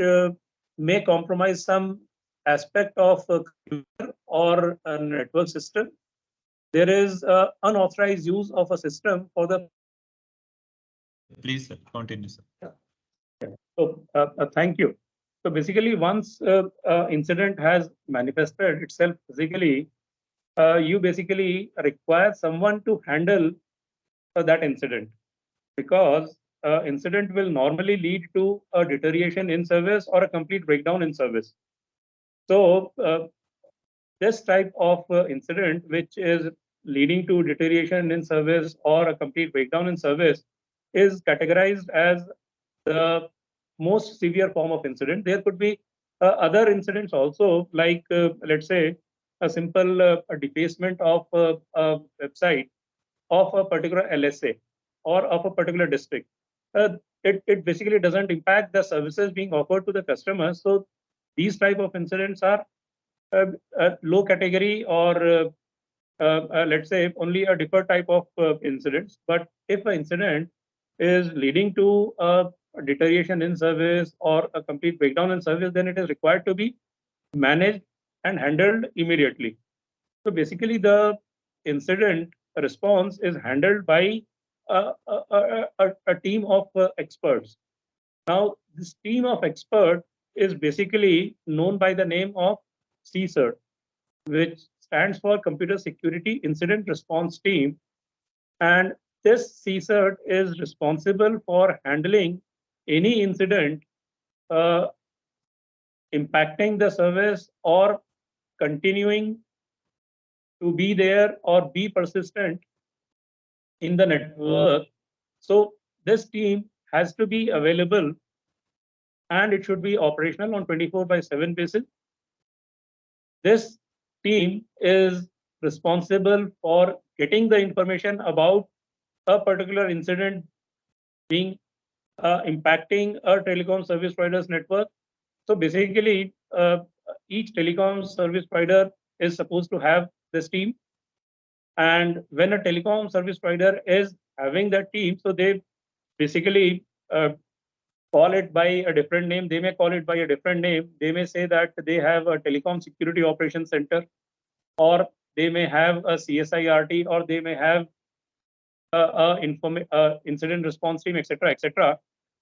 may compromise some aspect of a computer or a network system. There is unauthorized use of a system for the. Please continue, sir. So thank you. So basically, once incident has manifested itself physically, you basically require someone to handle that incident, because incident will normally lead to a deterioration in service or a complete breakdown in service. So this type of incident, which is leading to deterioration in service or a complete breakdown in service, is categorized as the most severe form of incident. There could be other incidents also, like let's say a simple defacement of a website of a particular LSA or of a particular district. It basically doesn't impact the services being offered to the customers. So these type of incidents are low category or let's say only a deferred type of incidents. But if an incident is leading to a deterioration in service or a complete breakdown in service, then it is required to be managed and handled immediately. So basically, the incident response is handled by a team of experts. Now, this team of experts is basically known by the name of NIC-CERT, which stands for Computer Security Incident Response Team. And this NIC-CERT is responsible for handling any incident impacting the service or continuing to be there or be persistent in the network. So this team has to be available and it should be operational on 24/7 basis. This team is responsible for getting the information about a particular incident being impacting a telecom service provider's network. So basically, each telecom service provider is supposed to have this team. And when a telecom service provider is having that team, so they basically call it by a different name. They may call it by a different name. They may say that they have a telecom security operations center, or they may have a CSIRT, or they may have incident response team, etc., etc.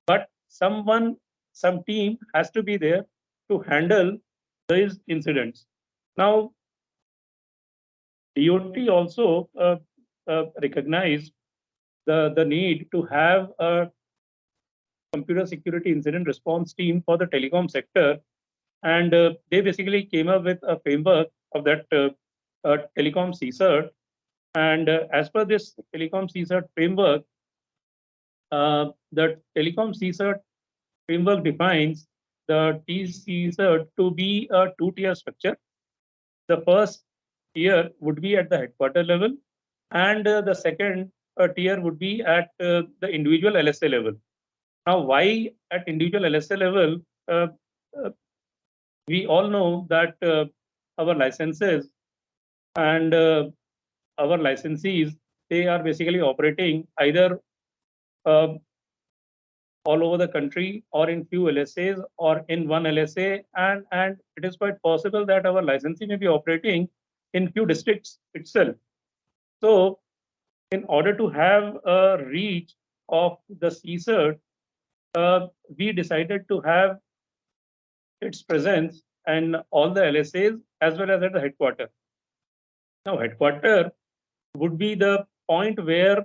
But some team has to be there to handle these incidents. Now, DOT also recognized the need to have a computer security incident response team for the telecom sector, and they basically came up with a framework of that Telecom NIC-CERT. And as per this Telecom NIC-CERT framework, the Telecom NIC-CERT framework defines the NIC-CERT to be a two-tier structure. The first tier would be at the headquarter level, and the second tier would be at the individual LSA level. Now, why at individual LSA level? We all know that our licenses and our licensees, they are basically operating either all over the country or in few LSAs or in one LSA, and it is quite possible that our licensee may be operating in few districts itself. So in order to have a reach of the CERT, we decided to have its presence in all the LSAs as well as at the headquarter. Now, headquarter would be the point where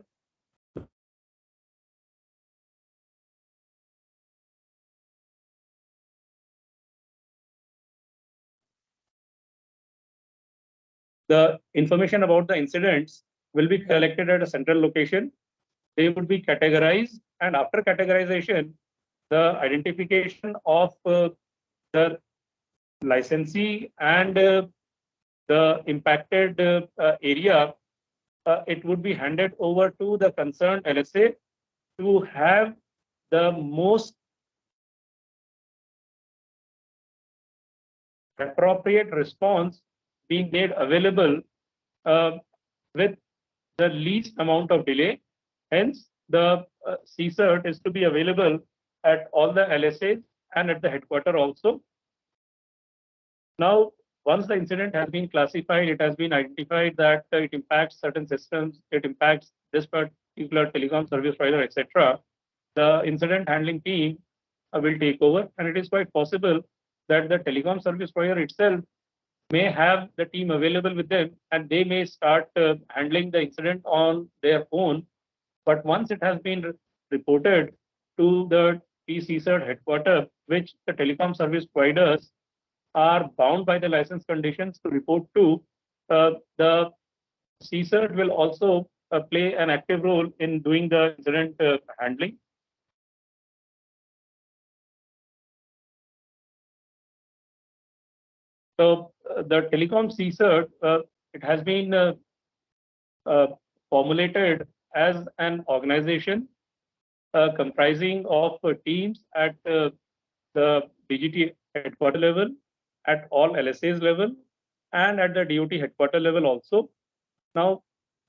the information about the incidents will be collected at a central location. They would be categorized, and after categorization, the identification of the licensee and the impacted area, it would be handed over to the concerned LSA to have the most appropriate response being made available with the least amount of delay. Hence, the CERT is to be available at all the LSAs and at the headquarter also. Now, once the incident has been classified, it has been identified that it impacts certain systems, it impacts this particular telecom service provider, etc. The incident handling team will take over, and it is quite possible that the telecom service provider itself may have the team available with them, and they may start handling the incident on their own. But once it has been reported to the TCERT headquarters, which the telecom service providers are bound by the license conditions to report to, the CERT will also play an active role in doing the incident handling. So the telecom CERT, it has been formulated as an organization comprising of teams at the DGT headquarter level, at all LSAs level, and at the DOT headquarter level also. Now,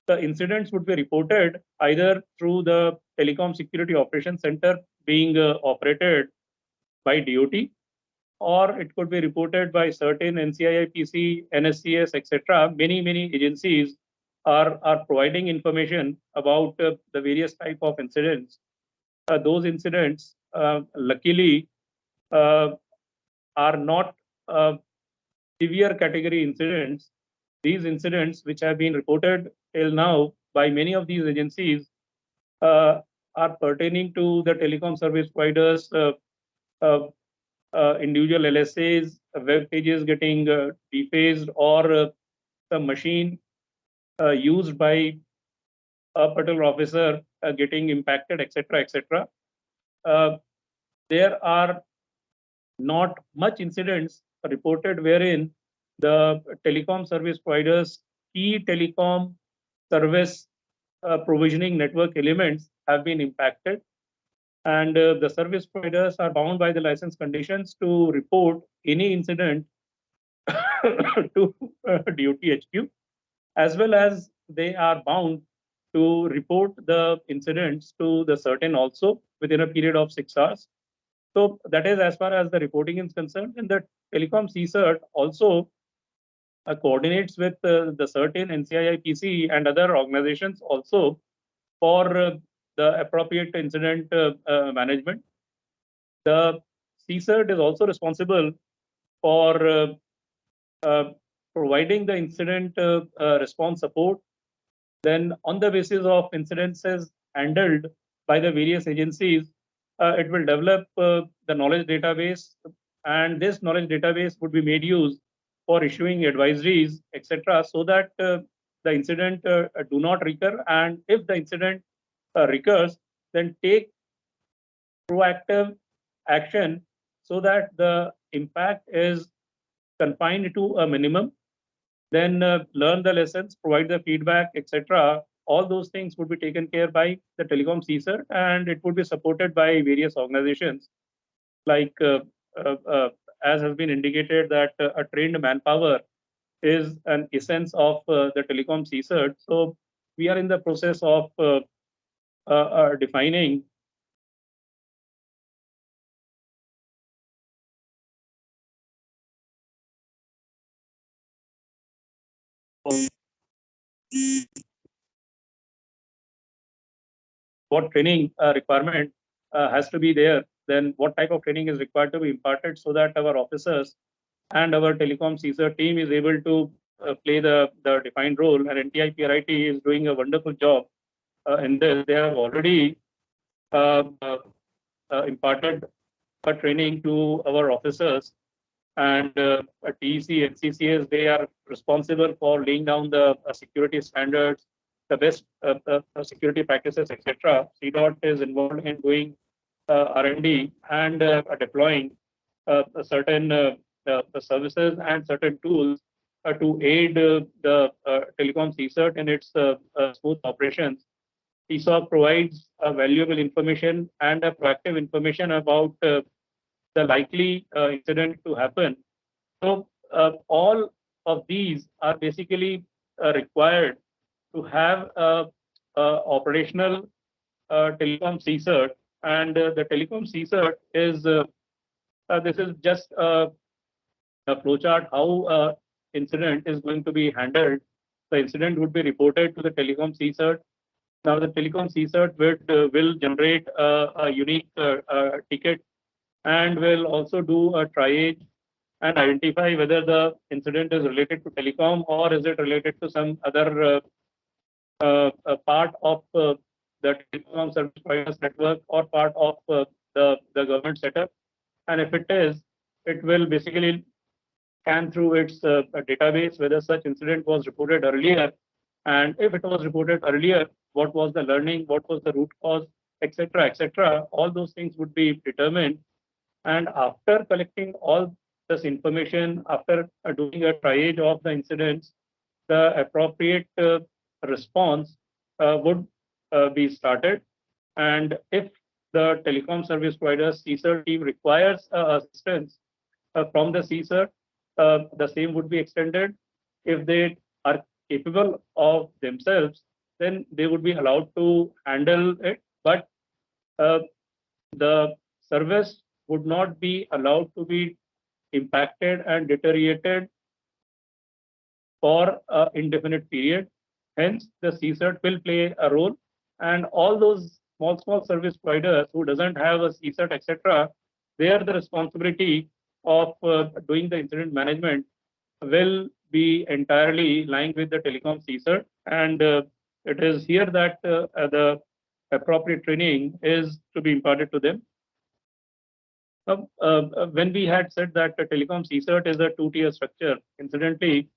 the incidents would be reported either through the Telecom Security Operations Center being operated by DOT, or it could be reported by certain NCIIPC, NSCS, etc. Many agencies are providing information about the various type of incidents. Those incidents, luckily, are not severe category incidents. These incidents, which have been reported till now by many of these agencies, are pertaining to the telecom service providers, individual LSAs, web pages getting defaced, or the machine used by a particular officer getting impacted, etc., etc. There are not much incidents reported wherein the telecom service providers' key telecom service provisioning network elements have been impacted, and the service providers are bound by the license conditions to report any incident to DOT HQ, as well as they are bound to report the incidents to the certain also within a period of 6 hours. So that is as far as the reporting is concerned. And the Telecom CERT also coordinates with the certain NCIIPC and other organizations also for the appropriate incident management. The CERT is also responsible for providing the incident response support. Then on the basis of incidences handled by the various agencies, it will develop the knowledge database, and this knowledge database would be made use for issuing advisories, etc., so that the incident do not recur, and if the incident recurs, then take proactive action so that the impact is confined to a minimum. Then learn the lessons, provide the feedback, etc., all those things would be taken care by the Telecom CERT, and it would be supported by various organizations like as has been indicated that a trained manpower is an essence of the Telecom CERT. So we are in the process of defining what training requirement has to be there, then what type of training is required to be imparted so that our officers and our Telecom CERT team is able to play the defined role. And NTI-PRIT is doing a wonderful job in this. They have already imparted a training to our officers, and TEC, NCCS, they are responsible for laying down the security standards, the best security practices, etc. CDOT is involved in doing R&D and deploying certain services and certain tools to aid the Telecom CERT in its smooth operations. TSOC provides valuable information and proactive information about the likely incident to happen. So all of these are basically required to have operational Telecom CERT, and the Telecom CERT is this is just a flowchart how incident is going to be handled. The incident would be reported to the Telecom CERT. Now the Telecom CERT will generate a unique ticket and will also do a triage and identify whether the incident is related to telecom or is it related to some other part of the telecom service providers network or part of the government setup. And if it is, it will basically scan through its database whether such incident was reported earlier. And if it was reported earlier, what was the learning, what was the root cause, etc., etc. All those things would be determined. And after collecting all this information, after doing a triage of the incidents, the appropriate response would be started. And if the telecom service provider CERT team requires assistance from the CERT, the same would be extended. If they are capable of themselves, then they would be allowed to handle it. But the service would not be allowed to be impacted and deteriorated for an indefinite period. Hence, the CERT will play a role, and all those small service providers who doesn't have a CERT, etc., there the responsibility of doing the incident management will be entirely lying with the Telecom CERT, and it is here that the appropriate training is to be imparted to them. When we had said that the Telecom CERT is a two-tier structure, incidentally,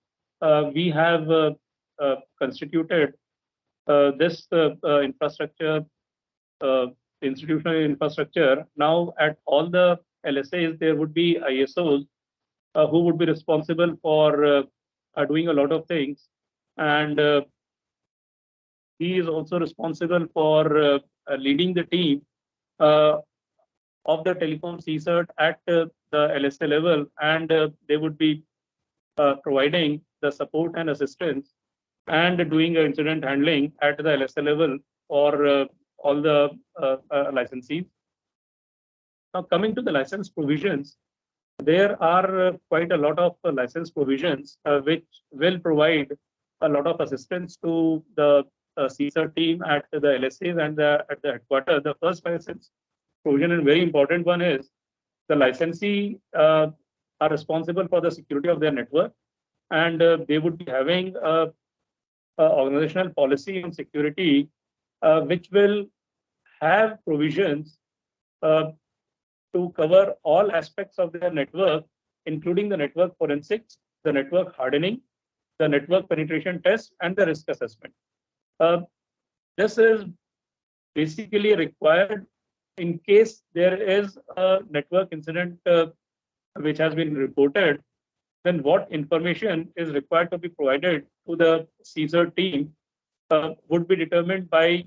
we have constituted this infrastructure, institutional infrastructure. Now, at all the LSAs, there would be ISOs who would be responsible for doing a lot of things, and he is also responsible for leading the team of the Telecom CERT at the LSA level, and they would be providing the support and assistance and doing incident handling at the LSA level for all the licensees. Now, coming to the license provisions, there are quite a lot of license provisions which will provide a lot of assistance to the CERT team at the LSAs and at the headquarters. The first license provision, and very important one, is the licensee are responsible for the security of their network, and they would be having a organizational policy on security which will have provisions to cover all aspects of their network, including the network forensics, the network hardening, the network penetration test, and the risk assessment. This is basically required in case there is a network incident which has been reported. Then what information is required to be provided to the CERT team would be determined by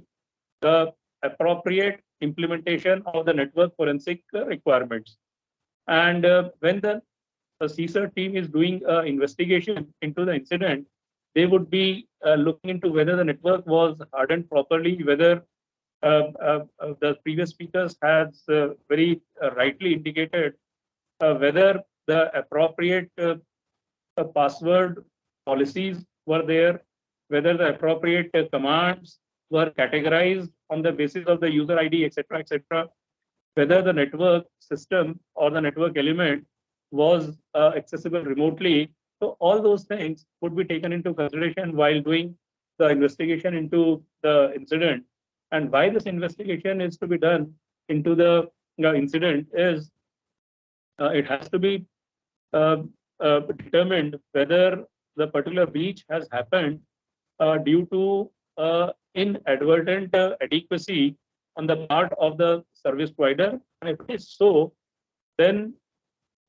the appropriate implementation of the network forensic requirements. And when the CSER team is doing investigation into the incident, they would be looking into whether the network was hardened properly, whether the previous speakers has very rightly indicated whether the appropriate password policies were there, whether the appropriate commands were categorized on the basis of the user ID, etc., whether the network system or the network element was accessible remotely. So all those things would be taken into consideration while doing the investigation into the incident. And why this investigation is to be done into the incident is it has to be determined whether the particular breach has happened due to inadvertent adequacy on the part of the service provider. And if it is so, then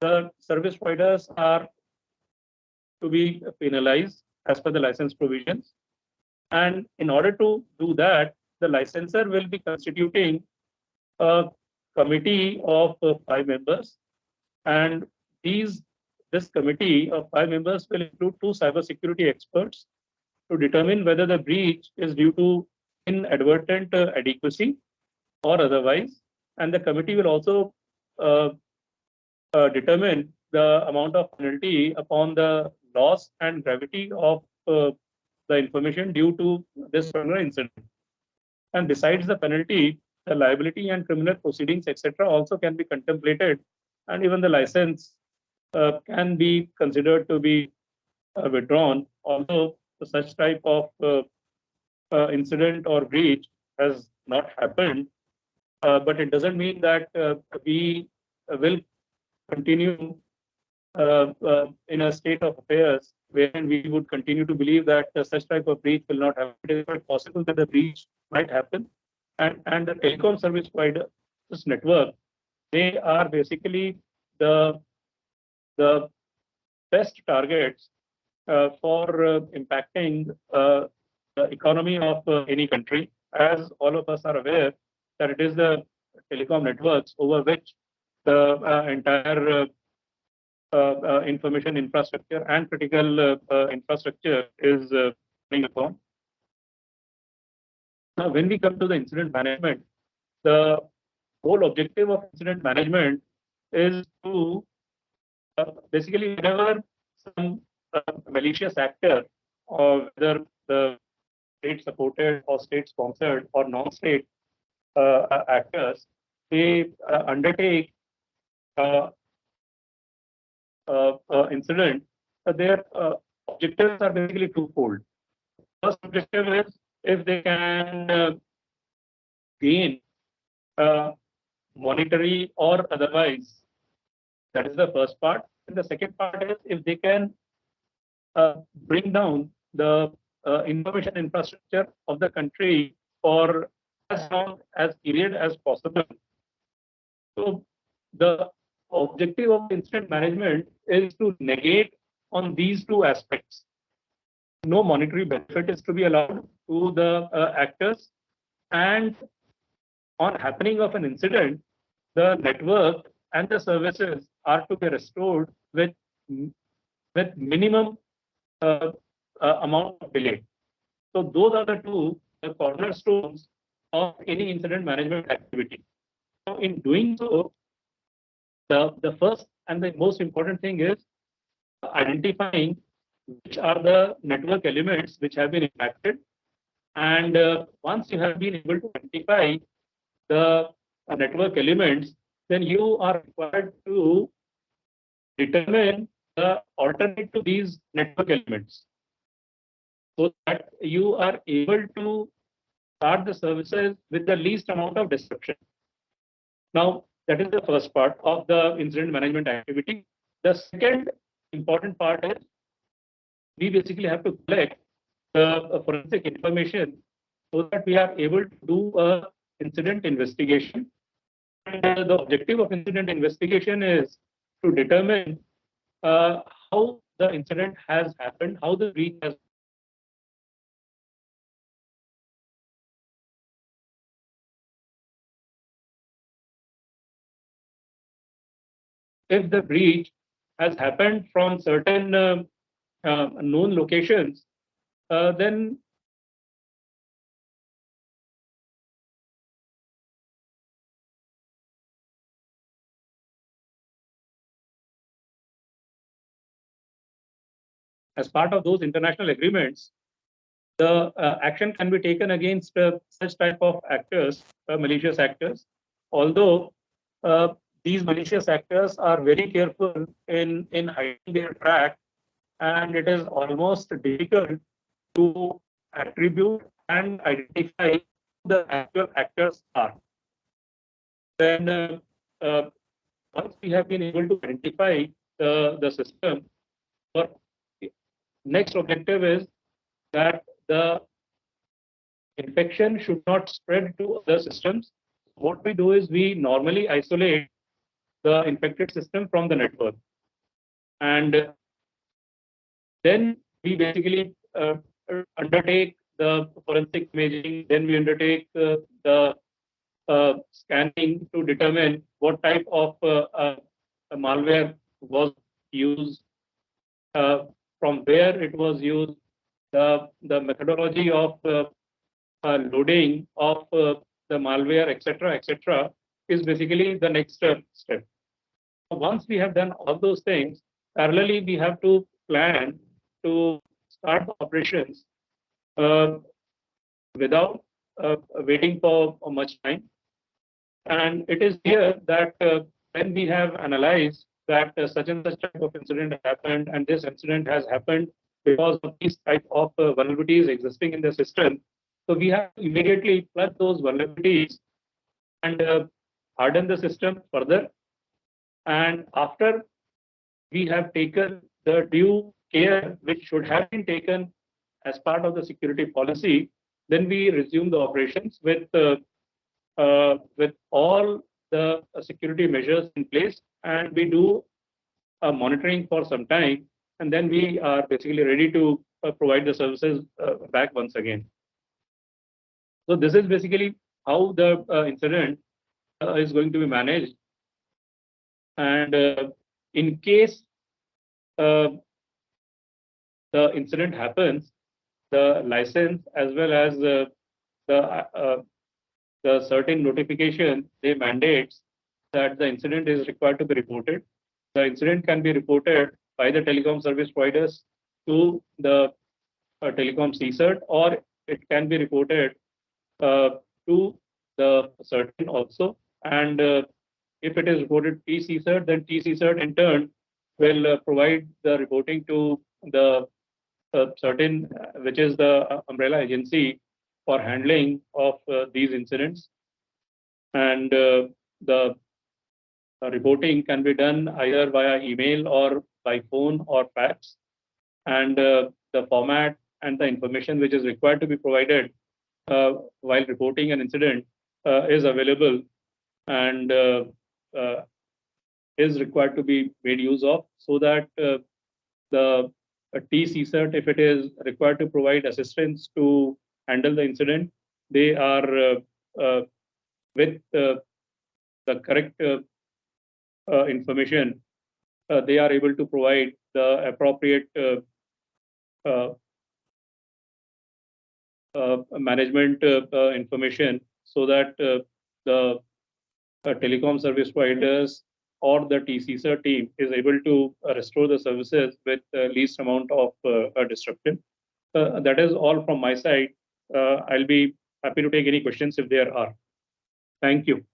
the service providers are to be penalized as per the license provisions. And in order to do that, the licensor will be constituting a committee of 5 members. And this committee of 5 members will include 2 cybersecurity experts to determine whether the breach is due to inadvertent adequacy or otherwise. And the committee will also determine the amount of penalty upon the loss and gravity of the information due to this particular incident. And besides the penalty, the liability and criminal proceedings, etc., also can be contemplated, and even the license can be considered to be withdrawn, although such type of incident or breach has not happened. But it doesn't mean that we will continue in a state of affairs wherein we would continue to believe that such type of breach will not happen. It is quite possible that the breach might happen. And the telecom service provider, this network, they are basically the best targets for impacting the economy of any country. As all of us are aware that it is the telecom networks over which the entire information infrastructure and critical infrastructure is being upon. Now, when we come to the incident management, the whole objective of incident management is to basically whenever some malicious actor, or whether the state supported or state sponsored or non-state actors, they undertake incident, their objectives are basically twofold. First objective is if they can gain monetary or otherwise. That is the first part. And the second part is if they can bring down the information infrastructure of the country for as long as period as possible. So the objective of incident management is to negate on these 2 aspects. No monetary benefit is to be allowed to the actors, and on happening of an incident, the network and the services are to be restored with minimum amount of delay. So those are the 2 cornerstones of any incident management activity. So in doing so, the first and the most important thing is identifying which are the network elements which have been impacted. And once you have been able to identify the network elements, then you are required to determine the alternate to these network elements, so that you are able to start the services with the least amount of disruption. Now, that is the first part of the incident management activity. The second important part is we basically have to collect the forensic information so that we are able to do a incident investigation. And the objective of incident investigation is to determine how the incident has happened, how the breach has if the breach has happened from certain known locations, then as part of those international agreements, the action can be taken against such type of actors, malicious actors. Although these malicious actors are very careful in hiding their track, and it is almost difficult to attribute and identify who the actual actors are. Then once we have been able to identify the system, our next objective is that the infection should not spread to other systems. What we do is we normally isolate the infected system from the network. And then we basically undertake the forensic imaging, then we undertake the scanning to determine what type of malware was used, from where it was used, the methodology of loading of the malware, etc., is basically the next step. Once we have done all those things, parallelly we have to plan to start the operations without waiting for much time. And it is here that when we have analyzed that such and such type of incident happened, and this incident has happened because of these type of vulnerabilities existing in the system, so we have to immediately plug those vulnerabilities and harden the system further. And after we have taken the due care which should have been taken as part of the security policy, then we resume the operations with all the security measures in place, and we do monitoring for some time, and then we are basically ready to provide the services back once again. So this is basically how the incident is going to be managed. And in case the incident happens, the license as well as the certain notification, they mandates that the incident is required to be reported. The incident can be reported by the telecom service providers to the Telecom CERT, or it can be reported to the certain also. And if it is reported TCERT, then TCERT in turn will provide the reporting to the certain, which is the umbrella agency for handling of these incidents. And the reporting can be done either via email or by phone or fax. And the format and the information which is required to be provided while reporting an incident is available and is required to be made use of, so that the TCERT, if it is required to provide assistance to handle the incident, they are with the correct information, they are able to provide the appropriate management information, so that the telecom service providers or the TCERT team is able to restore the services with least amount of disruption. That is all from my side. I'll be happy to take any questions if there are. Thank you.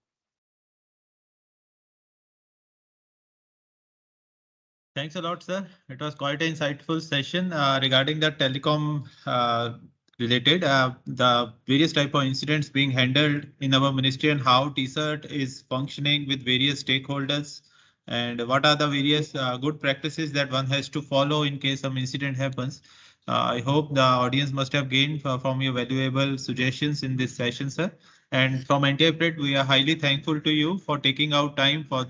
Thanks a lot, sir. It was quite an insightful session regarding the telecom related, the various type of incidents being handled in our ministry and how TCERT is functioning with various stakeholders, and what are the various good practices that one has to follow in case some incident happens. I hope the audience must have gained from your valuable suggestions in this session, sir. And from NTI-PRIT, we are highly thankful to you for taking out time for this.